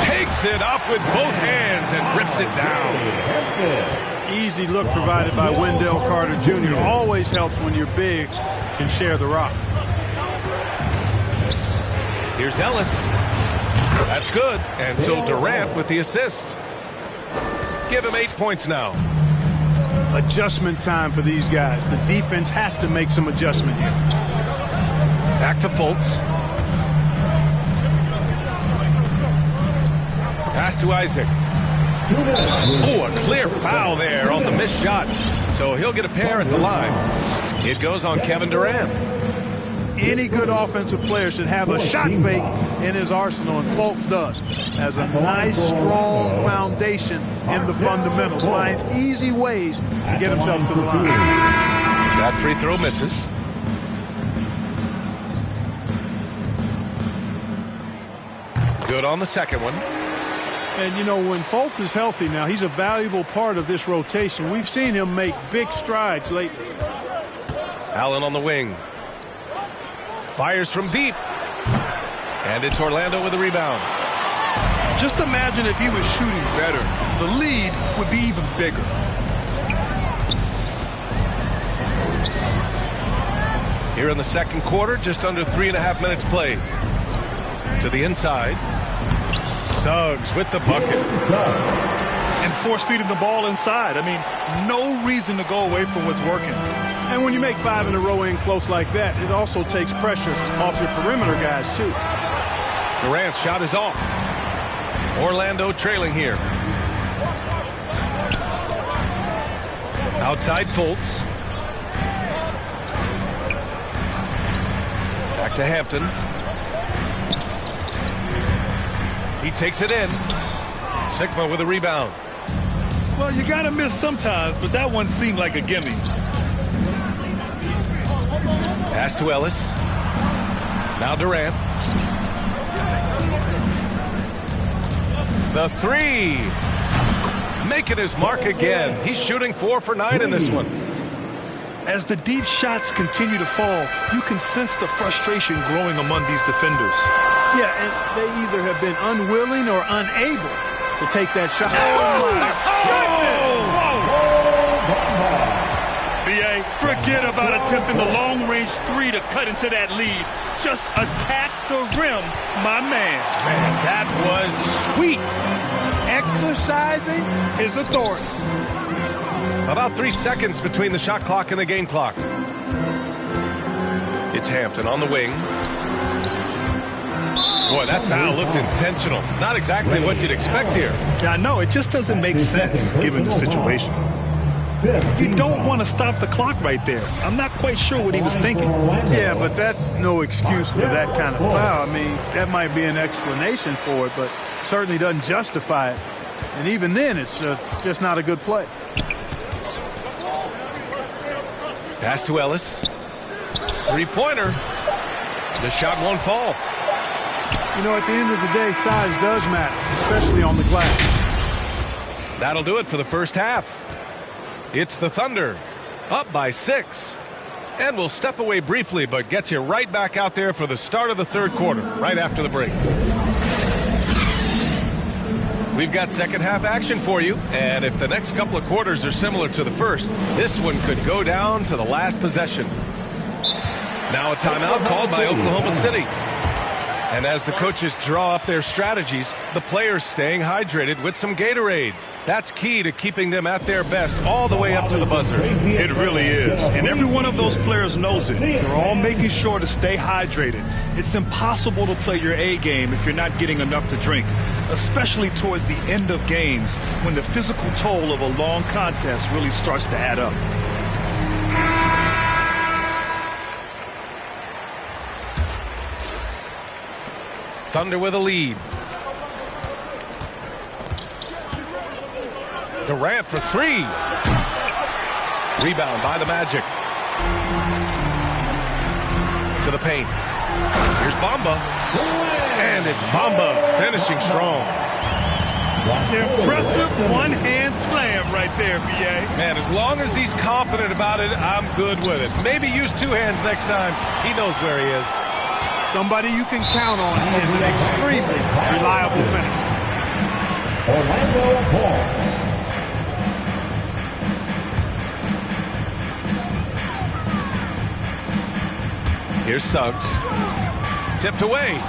H: Takes it up with both hands and rips it down.
G: Easy look provided by Wendell Carter Jr. Always helps when your bigs can share the rock.
H: Here's Ellis. That's good. And so Durant with the assist. Give him 8 points now.
G: Adjustment time for these guys. The defense has to make some adjustment here.
H: Back to Fultz. Pass to Isaac. Oh, a clear foul there on the missed shot. So he'll get a pair at the line. It goes on Kevin Durant.
G: Any good offensive player should have a shot fake in his arsenal, and Fultz does. Has a nice, strong foundation in the fundamentals. Finds easy ways to get himself to the line.
H: That free throw misses. Good on the second one.
G: And, you know, when Fultz is healthy now, he's a valuable part of this rotation. We've seen him make big strides lately.
H: Allen on the wing. Fires from deep. And it's Orlando with a rebound.
I: Just imagine if he was shooting better. The lead would be even bigger.
H: Here in the second quarter, just under 3.5 minutes played. To the inside. Suggs with the bucket.
I: And force-feeding the ball inside. I mean, no reason to go away from what's working.
G: And when you make 5 in a row in close like that, it also takes pressure off your perimeter guys, too.
H: Durant's shot is off. Orlando trailing here. Outside Fultz. Back to Hampton. He takes it in. Sigma with a rebound.
I: Well, you got to miss sometimes, but that one seemed like a gimme.
H: Pass to Ellis. Now Durant. The three. Making his mark again. He's shooting 4 for 9 in this one.
I: As the deep shots continue to fall, you can sense the frustration growing among these defenders.
G: Yeah, and they either have been unwilling or unable to take that shot.
I: B.A., forget about attempting the long-range 3 to cut into that lead. Just attack the rim, my man.
H: Man, that was sweet.
G: Exercising his authority.
H: About 3 seconds between the shot clock and the game clock. It's Hampton on the wing. Boy, that foul looked intentional. Not exactly what you'd expect here.
I: Yeah, I know. It just doesn't make sense given the situation. You don't want to stop the clock right there. I'm not quite sure what he was thinking.
G: Yeah, but that's no excuse for that kind of foul. I mean, that might be an explanation for it, but certainly doesn't justify it. And even then, it's just not a good play.
H: Pass to Ellis. Three-pointer. The shot won't fall.
G: You know, at the end of the day, size does matter, especially on the glass.
H: That'll do it for the first half. It's the Thunder, up by 6. And we'll step away briefly, but get you right back out there for the start of the third quarter, right after the break. We've got second half action for you, and if the next couple of quarters are similar to the first, this one could go down to the last possession. Now a timeout called by Oklahoma City. And as the coaches draw up their strategies, the players staying hydrated with some Gatorade. That's key to keeping them at their best all the way up to the buzzer.
I: It really is. And every one of those players knows it. They're all making sure to stay hydrated. It's impossible to play your A game if you're not getting enough to drink, especially towards the end of games when the physical toll of a long contest really starts to add up.
H: Thunder with a lead. Durant for three. Rebound by the Magic. To the paint. Here's Bamba. And it's Bamba finishing strong.
I: Impressive one-hand slam right there, B.A.
H: Man, as long as he's confident about it, I'm good with it. Maybe use two hands next time. He knows where he is.
G: Somebody you can count on. He is an extremely reliable finisher.
D: Orlando Ball.
H: Here's Suggs. Tipped away.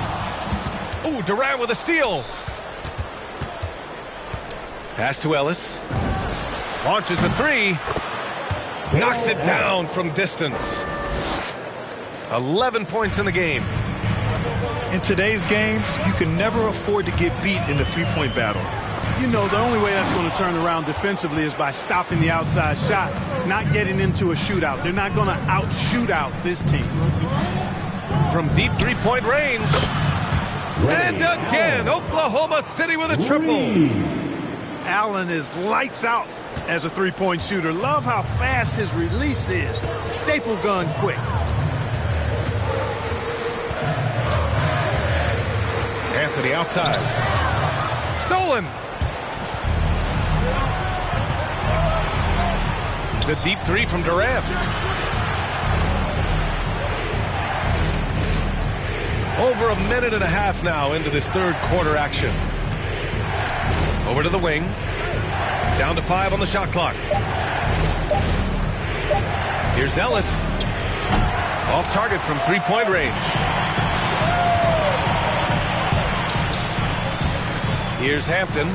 H: Oh, Durant with a steal. Pass to Ellis. Launches a three. Knocks it down from distance. 11 points in the game.
I: In today's game, you can never afford to get beat in the three-point battle.
G: You know, the only way that's going to turn around defensively is by stopping the outside shot, not getting into a shootout. They're not going to out-shoot out this team.
H: From deep three-point range. And again, Oklahoma City with a triple.
G: Allen is lights out as a three-point shooter. Love how fast his release is. Staple gun quick.
H: Anthony outside. Stolen. The deep three from Durant. Over a minute and a half now into this third quarter action. Over to the wing. Down to 5 on the shot clock. Here's Ellis. Off target from three-point range. Here's Hampton.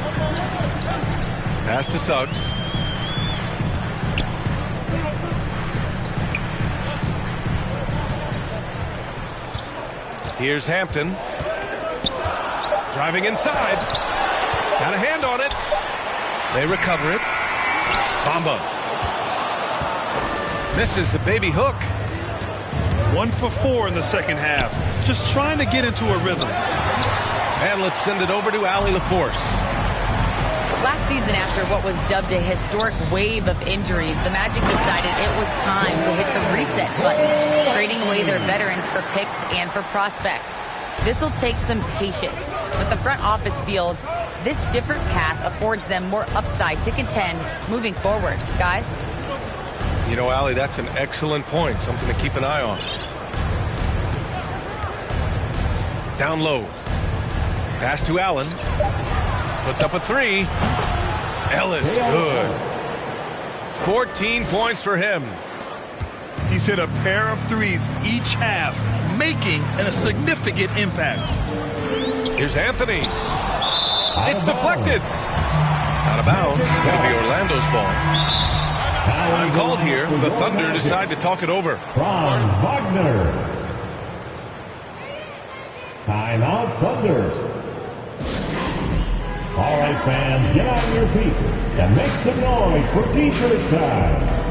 H: Pass to Suggs. Here's Hampton. Driving inside. Got a hand on it. They recover it. Bamba. Misses the baby hook.
I: 1 for 4 in the second half. Just trying to get into a rhythm.
H: And let's send it over to Allie LaForce.
J: Last season, after what was dubbed a historic wave of injuries, the Magic decided it was time to hit the reset button, trading away their veterans for picks and for prospects. This will take some patience, but the front office feels this different path affords them more upside to contend moving forward. Guys?
H: You know, Allie, that's an excellent point. Something to keep an eye on. Down low. Pass to Allen. Puts up a three. Ellis, good. 14 points for him.
I: He's hit a pair of threes each half, making a significant impact.
H: Here's Anthony. It's deflected. Out of bounds. It'll be Orlando's ball. Time called here. The Thunder decide to talk it over.
D: Franz Wagner. Timeout, Thunder. All right, fans, get on your feet and make some noise for T-shirt time.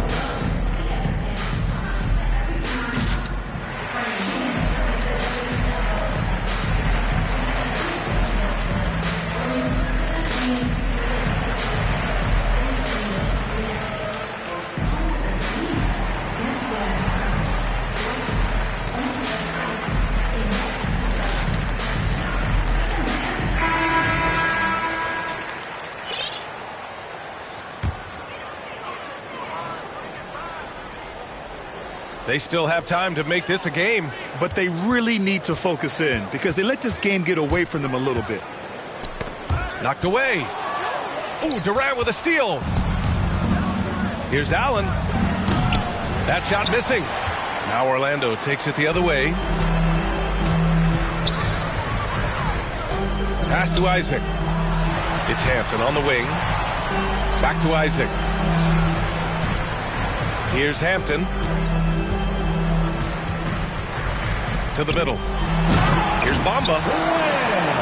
H: They still have time to make this a game.
I: But they really need to focus in because they let this game get away from them a little bit.
H: Knocked away. Oh, Durant with a steal. Here's Allen. That shot missing. Now Orlando takes it the other way. Pass to Isaac. It's Hampton on the wing. Back to Isaac. Here's Hampton. To the middle. Here's Bamba.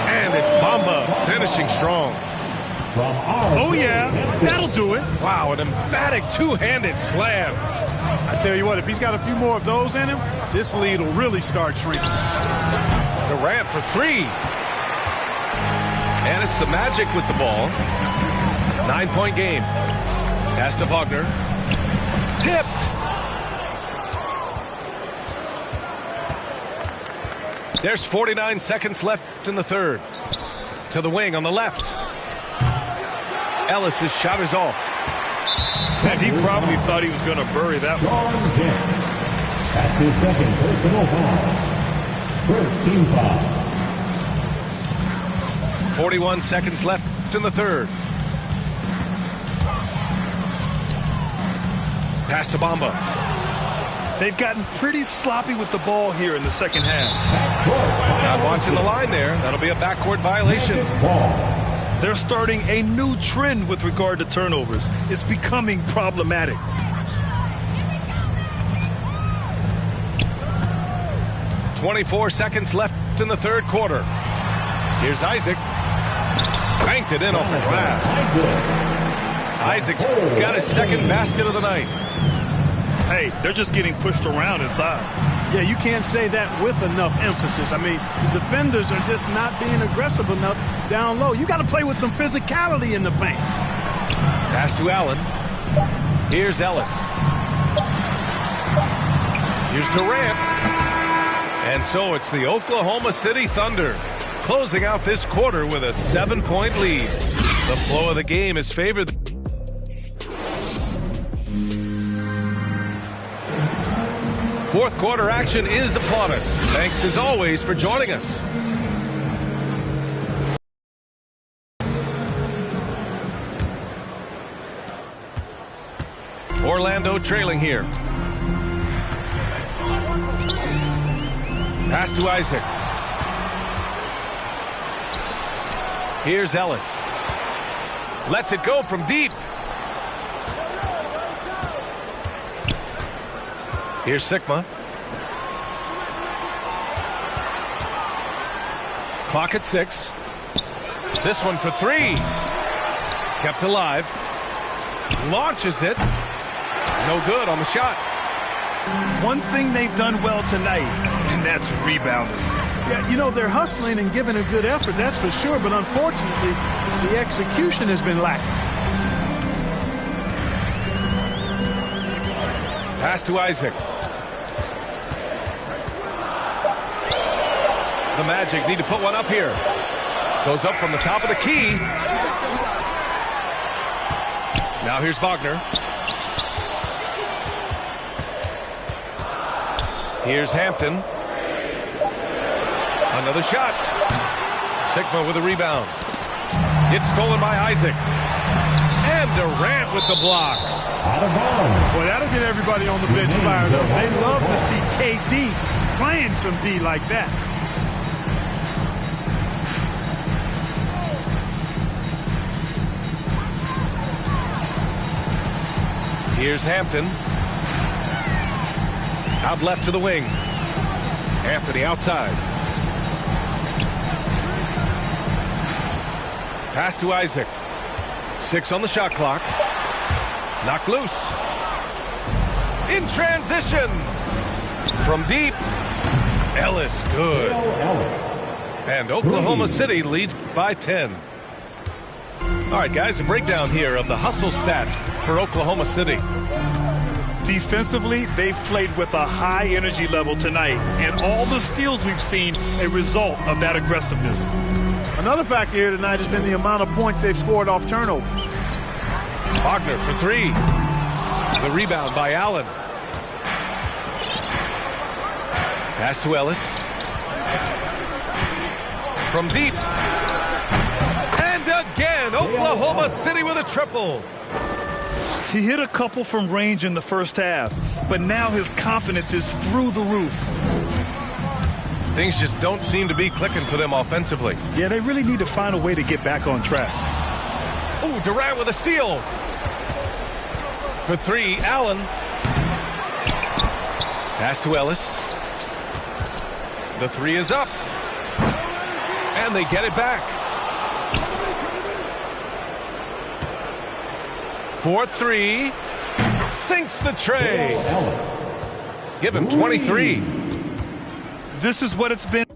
H: And it's Bamba finishing strong.
G: Oh, yeah. That'll do it.
H: Wow, an emphatic two-handed slam.
G: I tell you what, if he's got a few more of those in him, this lead will really start shrinking.
H: Durant for three. And it's the Magic with the ball. 9-point game. Pass to Wagner. Tipped. There's 49 seconds left in the third. To the wing on the left. Ellis's shot is off.
I: And he probably thought he was going to bury that one.
D: That's his second personal foul. First team foul.
H: 41 seconds left in the third. Pass to Bamba.
I: They've gotten pretty sloppy with the ball here in the second half.
H: Not watching the line there. That'll be a backcourt violation.
I: They're starting a new trend with regard to turnovers. It's becoming problematic.
H: .24 seconds left in the third quarter. Here's Isaac. Banked it in off the glass. Isaac's got his second basket of the night.
I: Hey, they're just getting pushed around inside.
G: Yeah, you can't say that with enough emphasis. I mean, the defenders are just not being aggressive enough down low. You got to play with some physicality in the paint.
H: Pass to Allen. Here's Ellis. Here's Durant. And so it's the Oklahoma City Thunder closing out this quarter with a 7-point lead. The flow of the game is favored. Fourth quarter action is upon us. Thanks as always for joining us. Orlando trailing here. Pass to Isaac. Here's Ellis. Lets it go from deep. Here's Sigma. Clock at 6. This one for three. Kept alive. Launches it. No good on the shot.
I: One thing they've done well tonight, and that's rebounding.
G: Yeah, you know, they're hustling and giving a good effort, that's for sure, but unfortunately, the execution has been lacking.
H: Pass to Isaac. The Magic need to put one up here. Goes up from the top of the key. Now here's Wagner. Here's Hampton. Another shot. Sigma with a rebound. It's stolen by Isaac. And Durant with the block.
G: Boy, that'll get everybody on the bench fired up. They love to see KD playing some D like that.
H: Here's Hampton. Out left to the wing. Anthony outside. Pass to Isaac. 6 on the shot clock. Knocked loose. In transition. From deep. Ellis good. And Oklahoma City leads by 10. All right, guys, a breakdown here of the hustle stats for Oklahoma City.
I: Defensively, they've played with a high energy level tonight, and all the steals we've seen a result of that aggressiveness.
G: Another factor here tonight has been the amount of points they've scored off turnovers.
H: Wagner for three. The rebound by Allen. Pass to Ellis. From deep. And again, Oklahoma City with a triple.
I: He hit a couple from range in the first half, but now his confidence is through the roof.
H: things just don't seem to be clicking for them offensively.
I: Yeah, they really need to find a way to get back on track.
H: Ooh, Durant with a steal. For three, Allen. Pass to Ellis. The three is up. And they get it back. 4-3. Sinks the tray. Give him 23.
I: This is what it's been.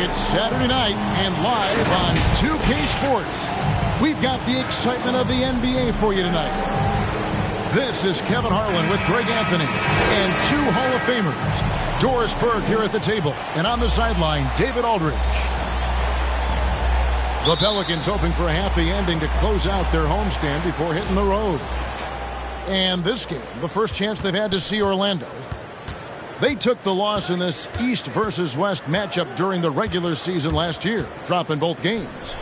A: It's Saturday night and live on 2K Sports. We've got the excitement of the NBA for you tonight. This is Kevin Harlan with Greg Anthony and 2 Hall of Famers. Doris Burke here at the table, and on the sideline, David Aldridge. The Pelicans hoping for a happy ending to close out their homestand before hitting the road. And this game, the first chance they've had to see Orlando. They took the loss in this East versus West matchup during the regular season last year, dropping both games.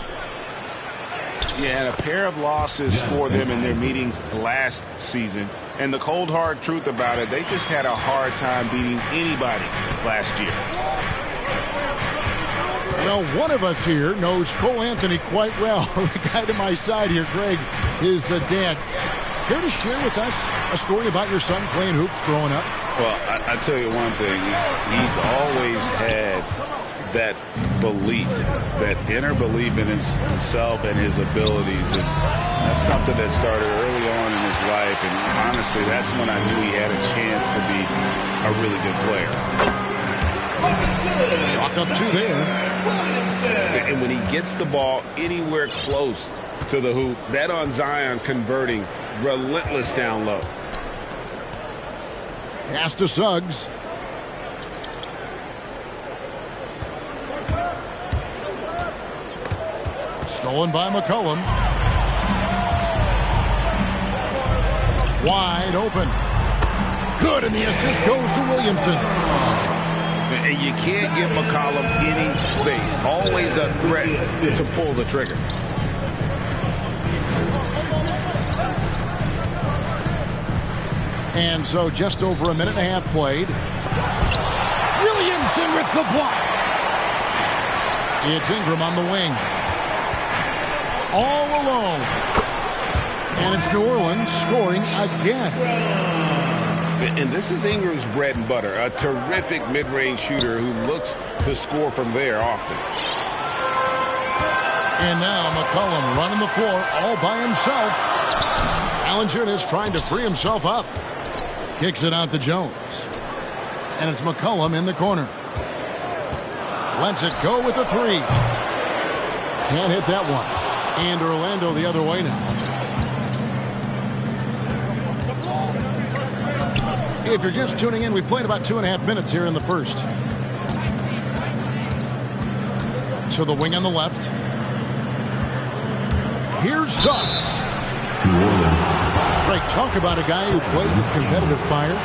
B: Yeah, and a pair of losses for them in their meetings last season. And the cold, hard truth about it, they just had a hard time beating anybody last year.
A: Well, one of us here knows Cole Anthony quite well. The guy to my side here, Greg, is dad. Care to share with us a story about your son playing hoops growing up?
B: Well, I tell you one thing. He's always had that belief, that inner belief in himself and his abilities. And that's something that started early on in his life. And honestly, that's when I knew he had a chance to be a really good player.
A: Chalk up 2 there.
B: And when he gets the ball anywhere close to the hoop, bet on Zion converting, relentless down low.
A: Pass to Suggs. Stolen by McCollum. Wide open. Good, and the assist goes to Williamson.
B: And you can't give McCollum any space. Always a threat to pull the trigger.
A: And so just over 1.5 minutes played. Williamson with the block. It's Ingram on the wing. All alone. And it's New Orleans scoring again.
B: And this is Ingram's bread and butter. A terrific mid-range shooter who looks to score from there often.
A: And now McCollum running the floor all by himself. Valanciunas trying to free himself up. Kicks it out to Jones. And it's McCollum in the corner. Lets it go with a 3. Can't hit that one. And Orlando the other way now. If you're just tuning in, we've played about 2.5 minutes here in the first. To the wing on the left. Here's Suggs. Frank, talk about a guy who plays with competitive fire.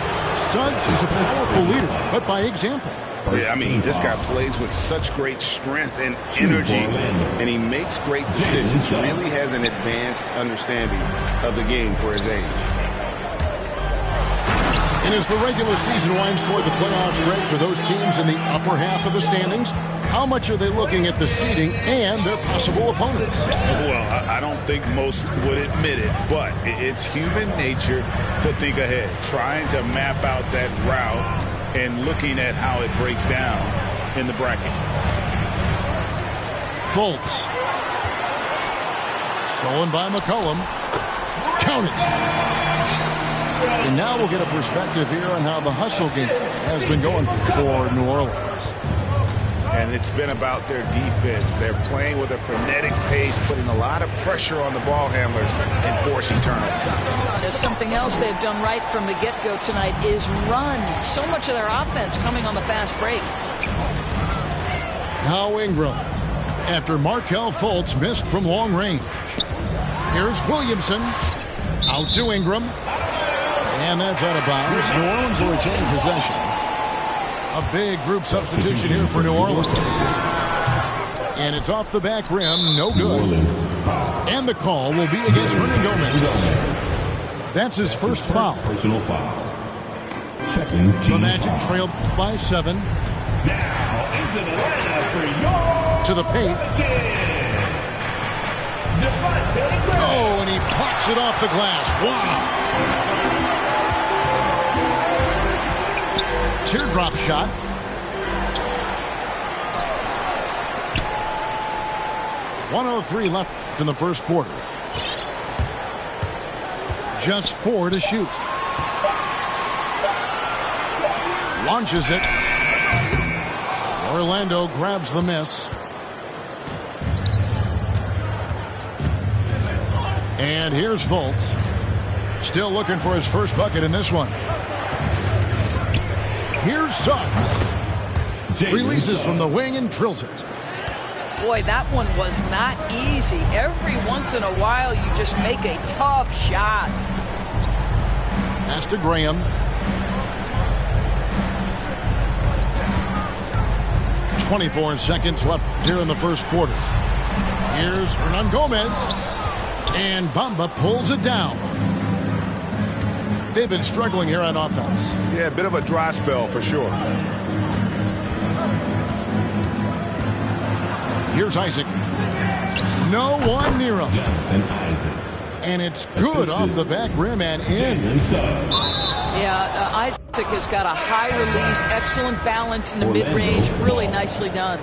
A: Suggs is a powerful leader, but by example.
B: Yeah, I mean, this guy plays with such great strength and energy, and he makes great decisions. Really has an advanced understanding of the game for his age.
A: And as the regular season winds toward the playoff stretch for those teams in the upper half of the standings, how much are they looking at the seeding and their possible opponents?
B: Well, I don't think most would admit it, but it's human nature to think ahead, trying to map out that route and looking at how it breaks down in the bracket.
A: Fultz. Stolen by McCollum. Count it. And now we'll get a perspective here on how the hustle game has been going for New Orleans.
B: And it's been about their defense. They're playing with a frenetic pace, putting a lot of pressure on the ball handlers and forcing turnovers.
K: There's something else they've done right from the get-go tonight is run. So much of their offense coming on the fast break.
A: Now Ingram. After Markelle Fultz missed from long range. Here's Williamson. Out to Ingram. And that's out of bounds. New Orleans will retain possession. A big group substitution here for New Orleans. And it's off the back rim. No good. And the call will be against Hernangomez. That's his first foul.
D: Personal foul. Second team
A: The Magic
D: foul.
A: trailed by 7.
D: Now into the lineup for your
A: To the paint. Oh, and he pops it off the glass. Wow. Teardrop shot. .103 left in the first quarter. Just 4 to shoot. Launches it. Orlando grabs the miss. And here's Fultz. Still looking for his first bucket in this one. Here's Suggs. Releases from the wing and drills it.
K: Boy, that one was not easy. Every once in a while, you just make a tough shot.
A: Pass to Graham. 24 seconds left here in the first quarter. Here's Hernan Gomez. And Bamba pulls it down. They've been struggling here on offense.
B: Yeah, a bit of a dry spell for sure.
A: Here's Isaac. No one near him. And it's good off the back rim and in.
K: Yeah, Isaac has got a high release, excellent balance in the mid-range. Really nicely done.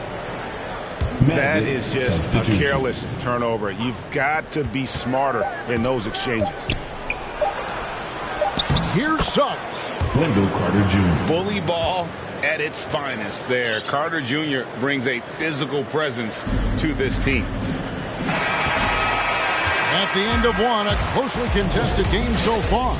B: That is just a careless turnover. You've got to be smarter in those exchanges.
A: Here's Suggs.
D: Wendell Carter Jr.
B: Bully ball at its finest there. Carter Jr. brings a physical presence to this team.
A: At the end of one, a closely contested game so far.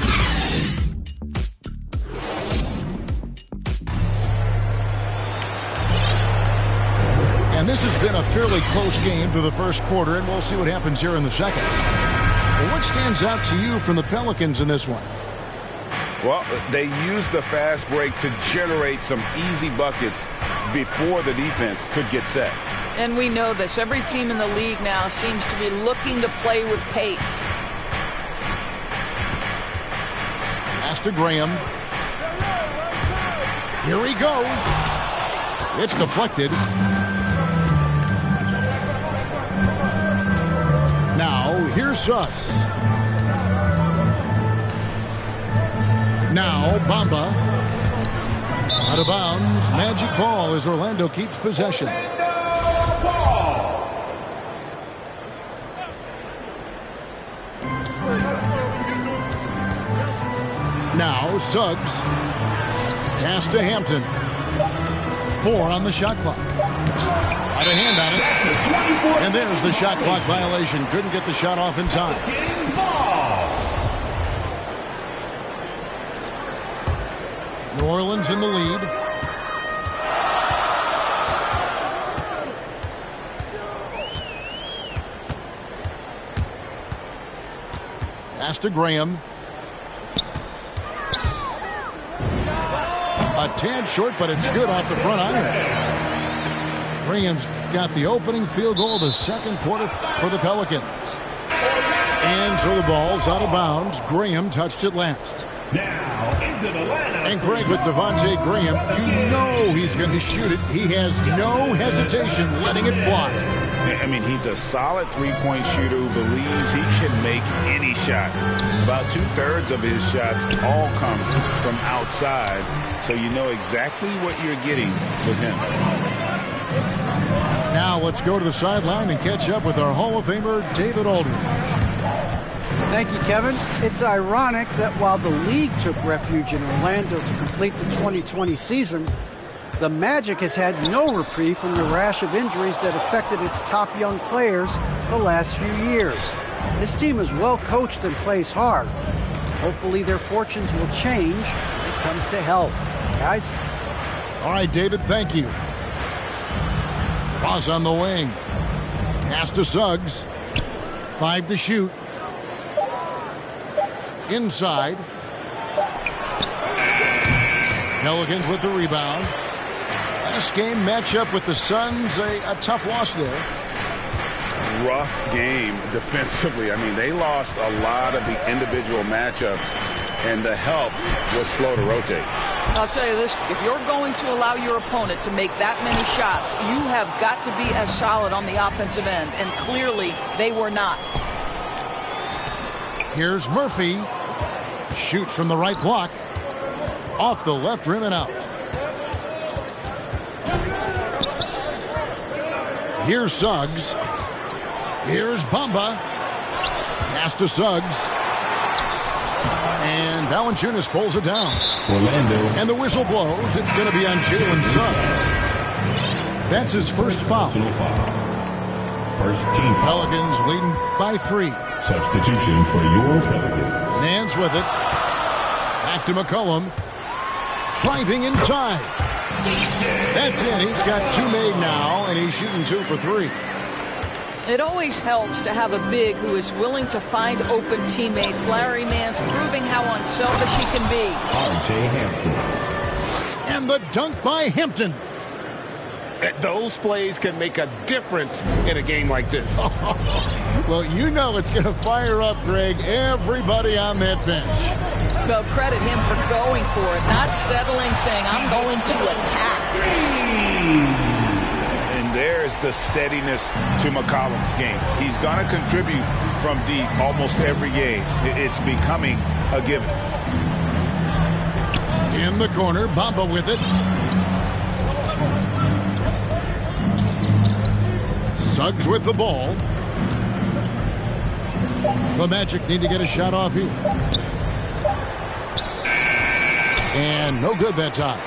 A: And this has been a fairly close game through the first quarter, and we'll see what happens here in the second. Well, what stands out to you from the Pelicans in this one?
B: Well, they used the fast break to generate some easy buckets before the defense could get set.
K: And we know this. Every team in the league now seems to be looking to play with pace.
A: Pass to Graham. Here he goes. It's deflected. Now, here's Suggs. Now, Bamba. Out of bounds. Magic ball as Orlando keeps possession. Now, Suggs. Pass to Hampton. 4 on the shot clock. Out of hand on it. And there's the shot clock violation. Couldn't get the shot off in time. New Orleans in the lead. Pass to Graham. A tad short, but it's good off the front iron. Graham's got the opening field goal of the second quarter for the Pelicans. And so the ball's out of bounds. Graham touched it last.
D: Now into the lineup.
A: And Greg, with Devontae Graham, you know he's going to shoot it. He has no hesitation letting it fly.
B: I mean, he's a solid three-point shooter who believes he can make any shot. About 2/3 of his shots all come from outside, so you know exactly what you're getting with him.
A: Now let's go to the sideline and catch up with our Hall of Famer, David Aldridge.
E: Thank you, Kevin. It's ironic that while the league took refuge in Orlando to complete the 2020 season, the Magic has had no reprieve from the rash of injuries that affected its top young players the last few years. This team is well coached and plays hard. Hopefully their fortunes will change when it comes to health. Guys?
A: All right, David, thank you. Ross on the wing. Pass to Suggs. 5 to shoot. Inside. Pelicans with the rebound. Last game matchup with the Suns, a tough loss there.
B: Rough game defensively. I mean, they lost a lot of the individual matchups, and the help was slow to rotate.
K: I'll tell you this, if you're going to allow your opponent to make that many shots, you have got to be as solid on the offensive end, and clearly they were not.
A: Here's Murphy. Shoots from the right block. Off the left rim and out. Here's Suggs. Here's Bamba. Pass to Suggs. And Valanciunas pulls it down.
D: Orlando.
A: And the whistle blows. It's going to be on Jalen Suggs. That's his first foul.
D: First team foul.
A: Pelicans leading by 3.
D: Substitution for your Pelicans.
A: Nance with it. Back to McCollum. Driving inside. That's it. He's got 2 made now, and he's shooting 2 for 3.
K: It always helps to have a big who is willing to find open teammates. Larry Nance proving how unselfish he can be.
D: R.J. Hampton.
A: And the dunk by Hampton.
F: Those plays can make a difference in a game like this.
A: Well, you know it's going to fire up, Greg, everybody on that bench.
K: Well, credit him for going for it, not settling, saying, I'm going to attack.
B: And there's the steadiness to McCollum's game. He's going to contribute from deep almost every game. It's becoming a given.
A: In the corner, Bamba with it. Suggs with the ball. The Magic need to get a shot off here. And no good that time.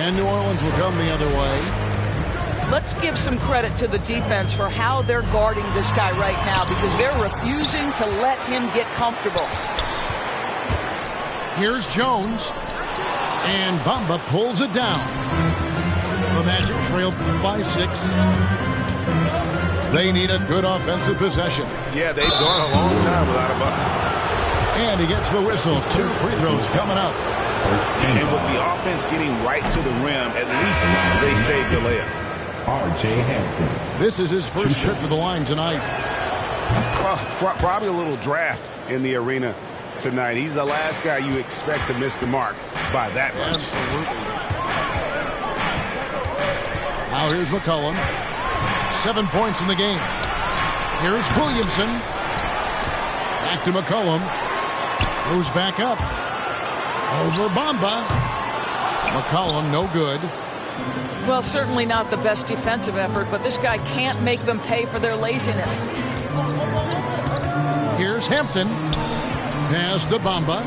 A: And New Orleans will come the other way.
K: Let's give some credit to the defense for how they're guarding this guy right now, because they're refusing to let him get comfortable.
A: Here's Jones. And Bamba pulls it down. The Magic trailed by 6. They need a good offensive possession.
F: Yeah, they've gone a long time without a bucket.
A: And he gets the whistle. 2 free throws coming up.
B: And with the offense getting right to the rim, at least they saved the layup.
D: R.J. Hampton.
A: This is his first trip to the line tonight.
F: Probably a little draft in the arena tonight. He's the last guy you expect to miss the mark by that much.
A: Absolutely. Now here's McCollum. 7 points in the game. Here's Williamson. Back to McCollum. Goes back up. Over Bamba. McCollum, no good.
K: Well, certainly not the best defensive effort, but this guy can't make them pay for their laziness.
A: Here's Hampton. Pass to Bamba.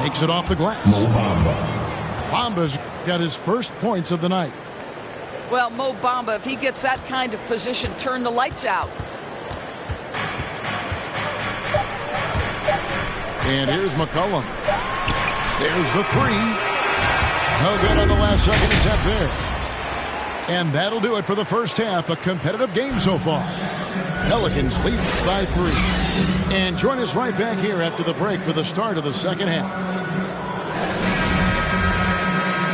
A: Makes it off the glass.
D: Mo Bamba.
A: Bamba's got his first points of the night.
K: Well, Mo Bamba, if he gets that kind of position, turn the lights out.
A: And here's McCollum. There's the 3. No good on the last second attempt there. And that'll do it for the first half. A competitive game so far. Pelicans lead by 3. And join us right back here after the break for the start of the second half.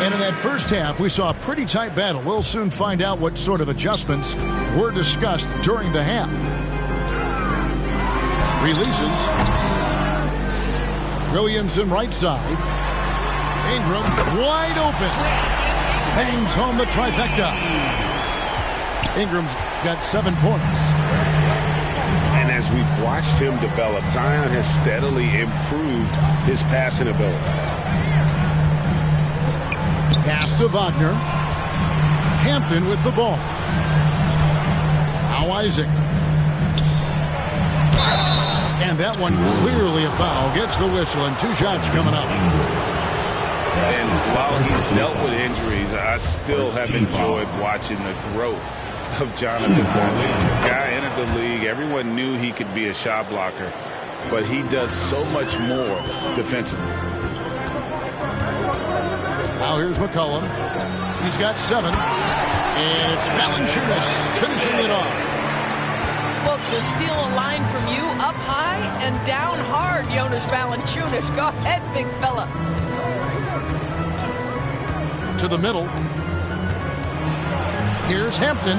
A: And in that first half, we saw a pretty tight battle. We'll soon find out what sort of adjustments were discussed during the half. Releases. Williamson right side. Ingram wide open. Bangs home the trifecta. Ingram's got 7 points.
F: And as we've watched him develop, Zion has steadily improved his passing ability.
A: Pass to Wagner. Hampton with the ball. Now Isaac. And that one clearly a foul. Gets the whistle and 2 shots coming up.
B: And while he's dealt with injuries, I still have enjoyed watching the growth of Jonathan Isaac. The guy entered the league. Everyone knew he could be a shot blocker, but he does so much more defensively.
A: Now here's McCollum. He's got 7. And it's Valanciunas finishing it off.
K: Well, to steal a line from you, up high and down hard, Jonas Valanciunas. Go ahead, big fella.
A: To the middle. Here's Hampton.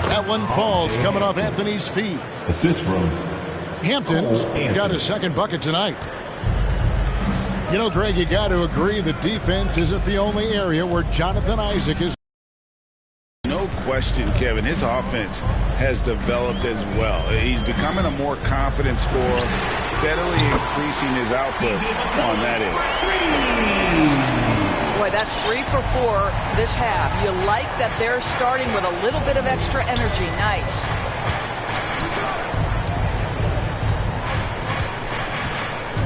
A: That one falls coming off Anthony's feet.
D: Assist from
A: Hampton's got his second bucket tonight. You know, Greg, you got to agree the defense isn't the only area where Jonathan Isaac is.
B: No question, Kevin. His offense has developed as well. He's becoming a more confident scorer, steadily increasing his output on that end.
K: Boy, that's 3 for 4 this half. You like that they're starting with a little bit of extra energy. Nice.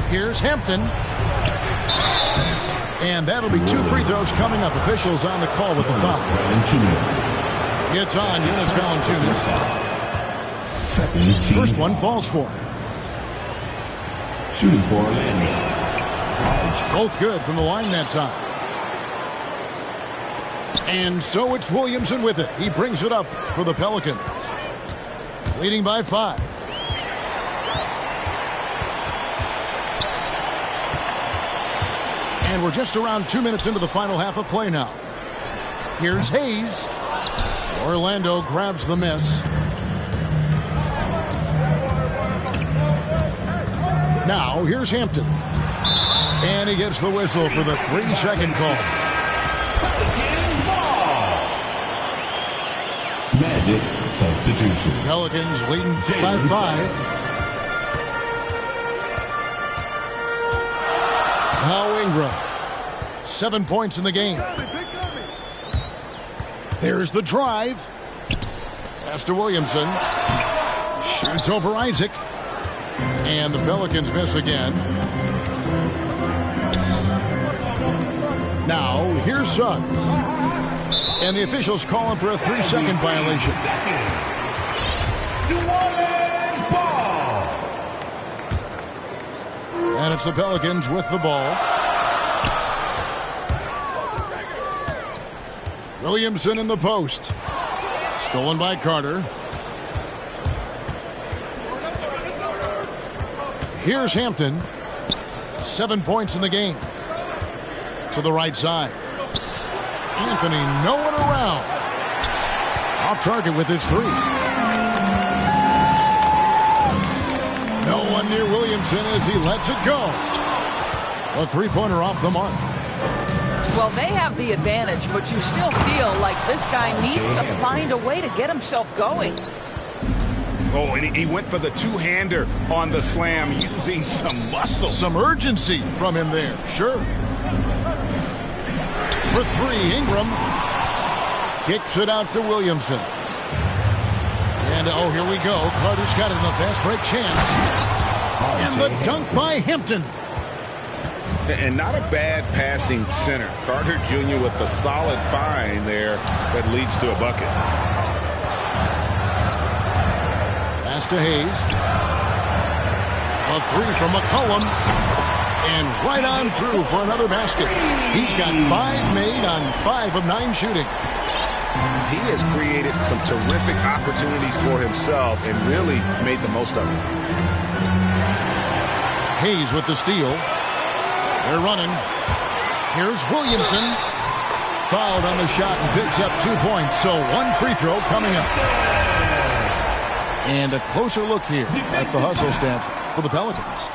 A: Here's Hampton. And that'll be 2 free throws coming up. Officials on the call with the foul. It's on Jonas Valanciunas. First one falls for him.
D: Shooting for Orlando.
A: Both good from the line that time. And so it's Williamson with it. He brings it up for the Pelicans. Leading by 5. And we're just around 2 minutes into the final half of play now. Here's Hayes. Orlando grabs the miss. Now here's Hampton. And he gets the whistle for the 3-second call.
D: Magic substitution.
A: Pelicans leading by 5. Now Ingram. 7 points in the game. There's the drive. Pass to Williamson. Shoots over Isaac. And the Pelicans miss again. Now, here's Suggs. And the officials calling for a 3-second violation. And it's the Pelicans with the ball. Williamson in the post. Stolen by Carter. Here's Hampton. 7 points in the game. To the right side. Anthony nowhere around. Off target with his 3. No one near Williamson as he lets it go. A 3-pointer off the mark.
K: Well, they have the advantage, but you still feel like this guy needs to find a way to get himself going.
B: Oh, and he went for the two-hander on the slam using some muscle.
A: Some urgency from him there, sure. For 3, Ingram kicks it out to Williamson. And, oh, here we go. Carter's got it in the fast break chance. And the dunk by Hampton.
B: And not a bad passing center. Carter Jr. with a solid find there that leads to a bucket.
A: Pass to Hayes. A 3 from McCollum. And right on through for another basket. He's got 5 made on 5 of 9 shooting.
B: He has created some terrific opportunities for himself and really made the most of it.
A: Hayes with the steal. They're running. Here's Williamson. Fouled on the shot and picks up 2 points. So 1 free throw coming up. And a closer look here at the hustle stats for the Pelicans.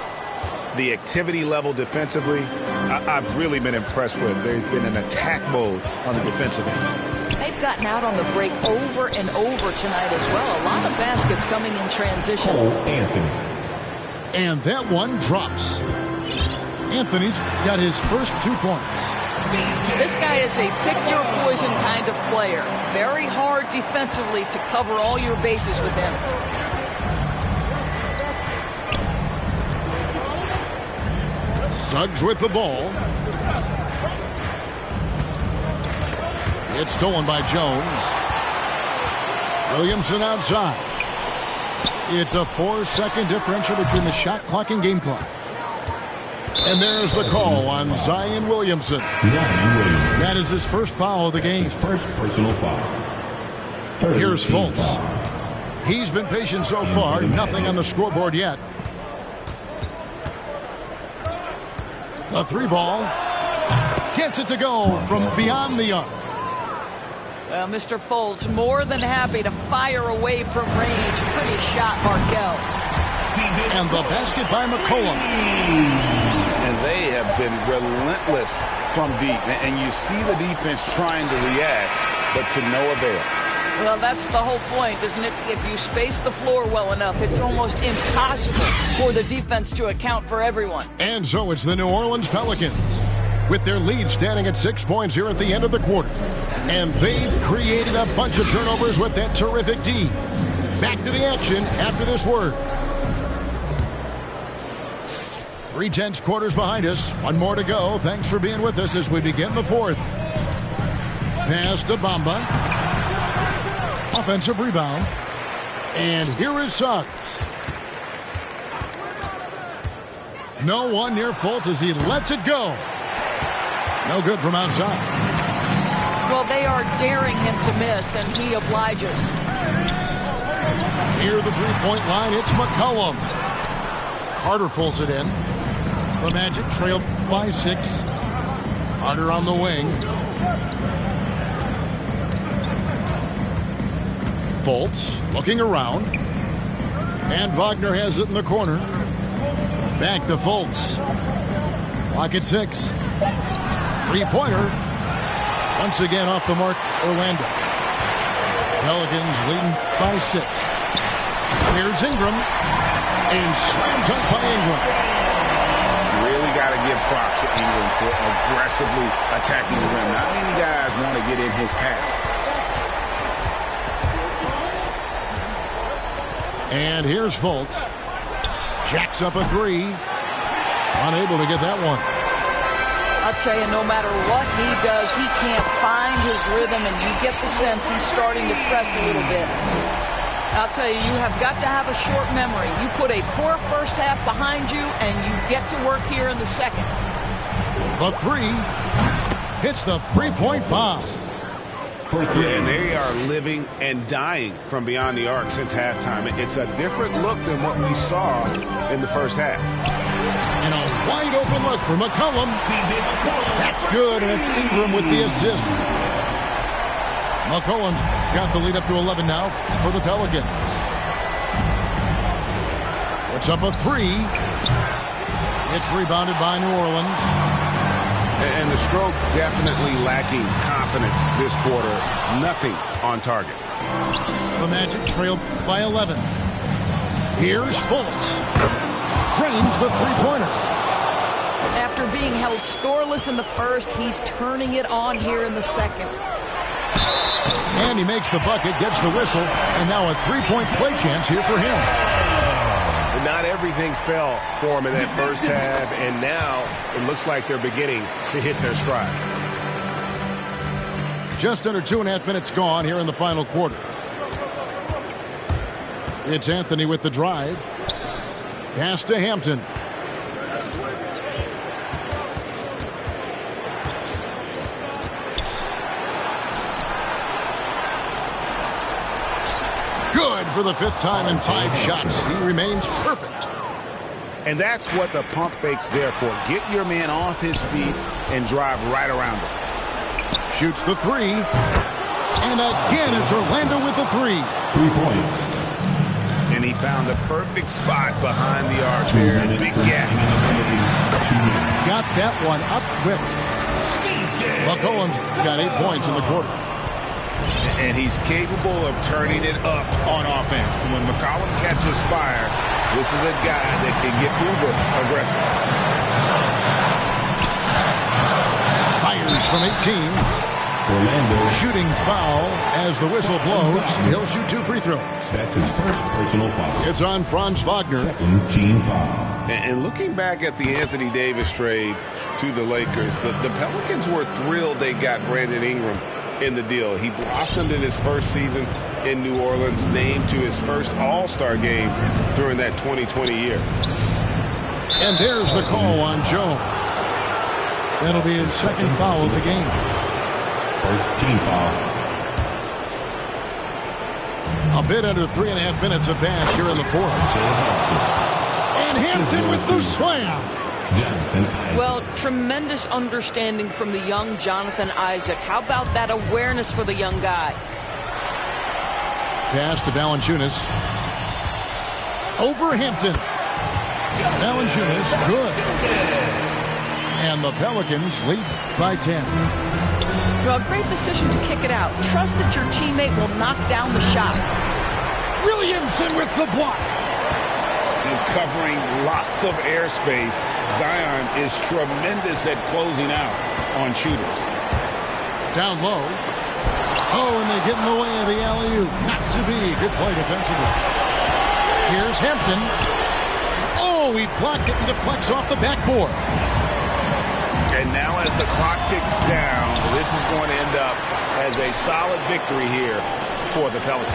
B: The activity level defensively, I've really been impressed with. There's been an attack mode on the defensive end.
K: They've gotten out on the break over and over tonight as well. A lot of baskets coming in transition.
D: Anthony.
A: And that one drops. Anthony's got his first 2 points.
K: This guy is a pick-your-poison kind of player. Very hard defensively to cover all your bases with him.
A: Suggs with the ball. It's stolen by Jones. Williamson outside. It's a 4-second differential between the shot clock and game clock. And there's the call on Zion Williamson. That is his first foul of the game.
D: First personal foul.
A: Here's Fultz. He's been patient so far. Nothing on the scoreboard yet. The 3 ball. Gets it to go from beyond the arc.
K: Well, Mr. Fultz more than happy to fire away from range. Pretty shot, Markelle.
A: And the basket by McCollum.
B: And they have been relentless from deep. And you see the defense trying to react, but to no avail.
K: Well, that's the whole point, isn't it? If you space the floor well enough, it's almost impossible for the defense to account for everyone.
A: And so it's the New Orleans Pelicans with their lead standing at 6 points here at the end of the quarter. And they've created a bunch of turnovers with that terrific D. Back to the action after this word. 3/10 quarters behind us. 1 more to go. Thanks for being with us as we begin the 4th. Pass to Bamba. Offensive rebound. And here is Suggs. No one near Fultz as he lets it go. No good from outside.
K: Well, they are daring him to miss, and he obliges.
A: Near the three-point line, it's McCollum. Carter pulls it in. The Magic trailed by 6. Carter on the wing. Fultz looking around. And Wagner has it in the corner. Back to Fultz. Clock at 6. Three-pointer. Once again off the mark, Orlando. Pelicans leading by 6. Here's Ingram. And slam dunk by Ingram.
B: Really got to give props to Ingram for aggressively attacking the rim. Not many guys want to get in his path.
A: And here's Fultz. Jacks up a 3. Unable to get that one.
K: I'll tell you, no matter what he does, he can't find his rhythm, and you get the sense he's starting to press a little bit. I'll tell you, you have got to have a short memory. You put a poor first half behind you, and you get to work here in the second.
A: The 3 hits the three-point foul.
F: And they are living and dying from beyond the arc since halftime. It's a different look than what we saw in the first half.
A: And a wide open look for McCollum. That's good, and it's Ingram with the assist. McCollum's got the lead up to 11 now for the Pelicans. Puts up a 3. It's rebounded by New Orleans.
F: And the stroke definitely lacking confidence this quarter. Nothing on target.
A: The Magic trailed by 11. Here's Fultz. Drains the three-pointer.
K: After being held scoreless in the first, he's turning it on here in the second.
A: And he makes the bucket, gets the whistle, and now a three-point play chance here for him.
F: Not everything fell for him in that first half, and now it looks like they're beginning to hit their stride.
A: Just under 2.5 minutes gone here in the final quarter. It's Anthony with the drive. Pass to Hampton. Good for the 5th time in 5 shots. He remains perfect.
B: And that's what the pump fake's there for. Get your man off his feet and drive right around him.
A: Shoots the 3. And again, it's Orlando with the 3.
D: 3 points.
B: And he found the perfect spot behind the arc there. Big gap.
A: Got that one up quick. McCollum's got 8 points in the quarter.
B: And he's capable of turning it up on offense. When McCollum catches fire, this is a guy that can get uber aggressive.
A: Fires from 18.
D: Orlando.
A: Shooting foul as the whistle blows. He'll shoot 2 free throws.
D: That's his first personal foul.
A: It's on Franz Wagner.
D: Second team foul.
F: And looking back at the Anthony Davis trade to the Lakers, the Pelicans were thrilled they got Brandon Ingram in the deal. He blossomed in his first season in New Orleans, named to his first All-Star game during that 2020 year.
A: And there's the call on Jones. That'll be his second foul of the game.
D: First team foul.
A: A bit under 3.5 minutes have passed here in the 4th. And Hampton with the slam.
K: Well, tremendous understanding from the young Jonathan Isaac. How about that awareness for the young guy?
A: Pass to Valanciunas. Over Hampton. Valanciunas, good. And the Pelicans lead by 10.
K: Well, great decision to kick it out. Trust that your teammate will knock down the shot.
A: Williamson with the block.
B: And covering lots of airspace, Zion is tremendous at closing out on shooters.
A: Down low. Oh, and they get in the way of the alley-oop. Not to be. Good play defensively. Here's Hampton. Oh, he blocked it and deflects off the backboard.
B: And now as the clock ticks down, this is going to end up as a solid victory here for the Pelicans.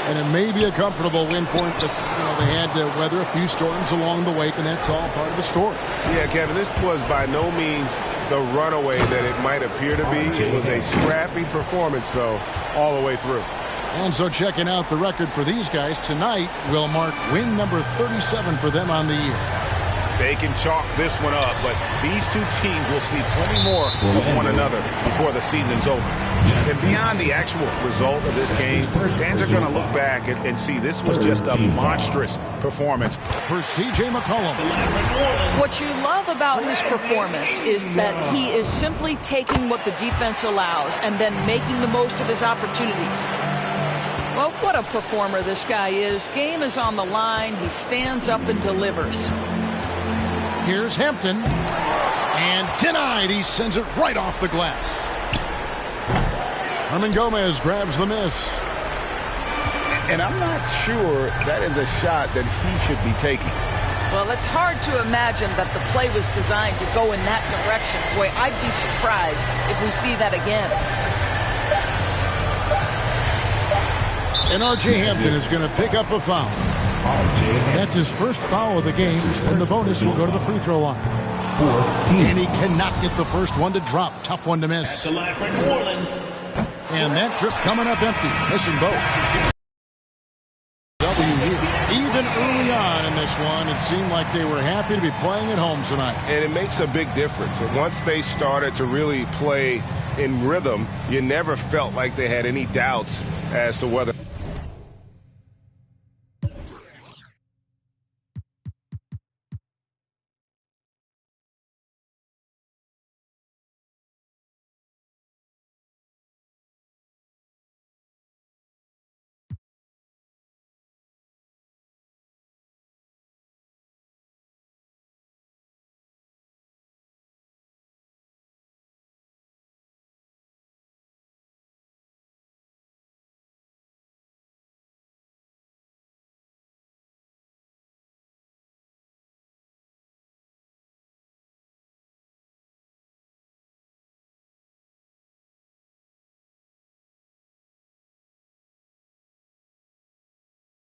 A: And it may be a comfortable win for him, but they had to weather a few storms along the way, and that's all part of the story.
F: Yeah, Kevin, this was by no means the runaway that it might appear to be. It was a scrappy performance, though, all the way through.
A: And so checking out the record for these guys tonight will mark win number 37 for them on the year.
B: They can chalk this one up, but these two teams will see plenty more of one another before the season's over. And beyond the actual result of this game, fans are going to look back and see this was just a monstrous performance
A: for C.J. McCollum.
K: What you love about his performance is that he is simply taking what the defense allows and then making the most of his opportunities. Well, what a performer this guy is. Game is on the line. He stands up and delivers.
A: Here's Hampton. And denied. He sends it right off the glass. Hernangomez grabs the miss.
B: And I'm not sure that is a shot that he should be taking.
K: Well, it's hard to imagine that the play was designed to go in that direction. Boy, I'd be surprised if we see that again.
A: And R.J. Hampton is going to pick up a foul. That's his first foul of the game, and the bonus will go to the free throw line. And he cannot get the first one to drop. Tough one to miss. And that trip coming up empty, missing both. Even early on in this one, it seemed like they were happy to be playing at home tonight.
F: And it makes a big difference. And once they started to really play in rhythm, you never felt like they had any doubts as to whether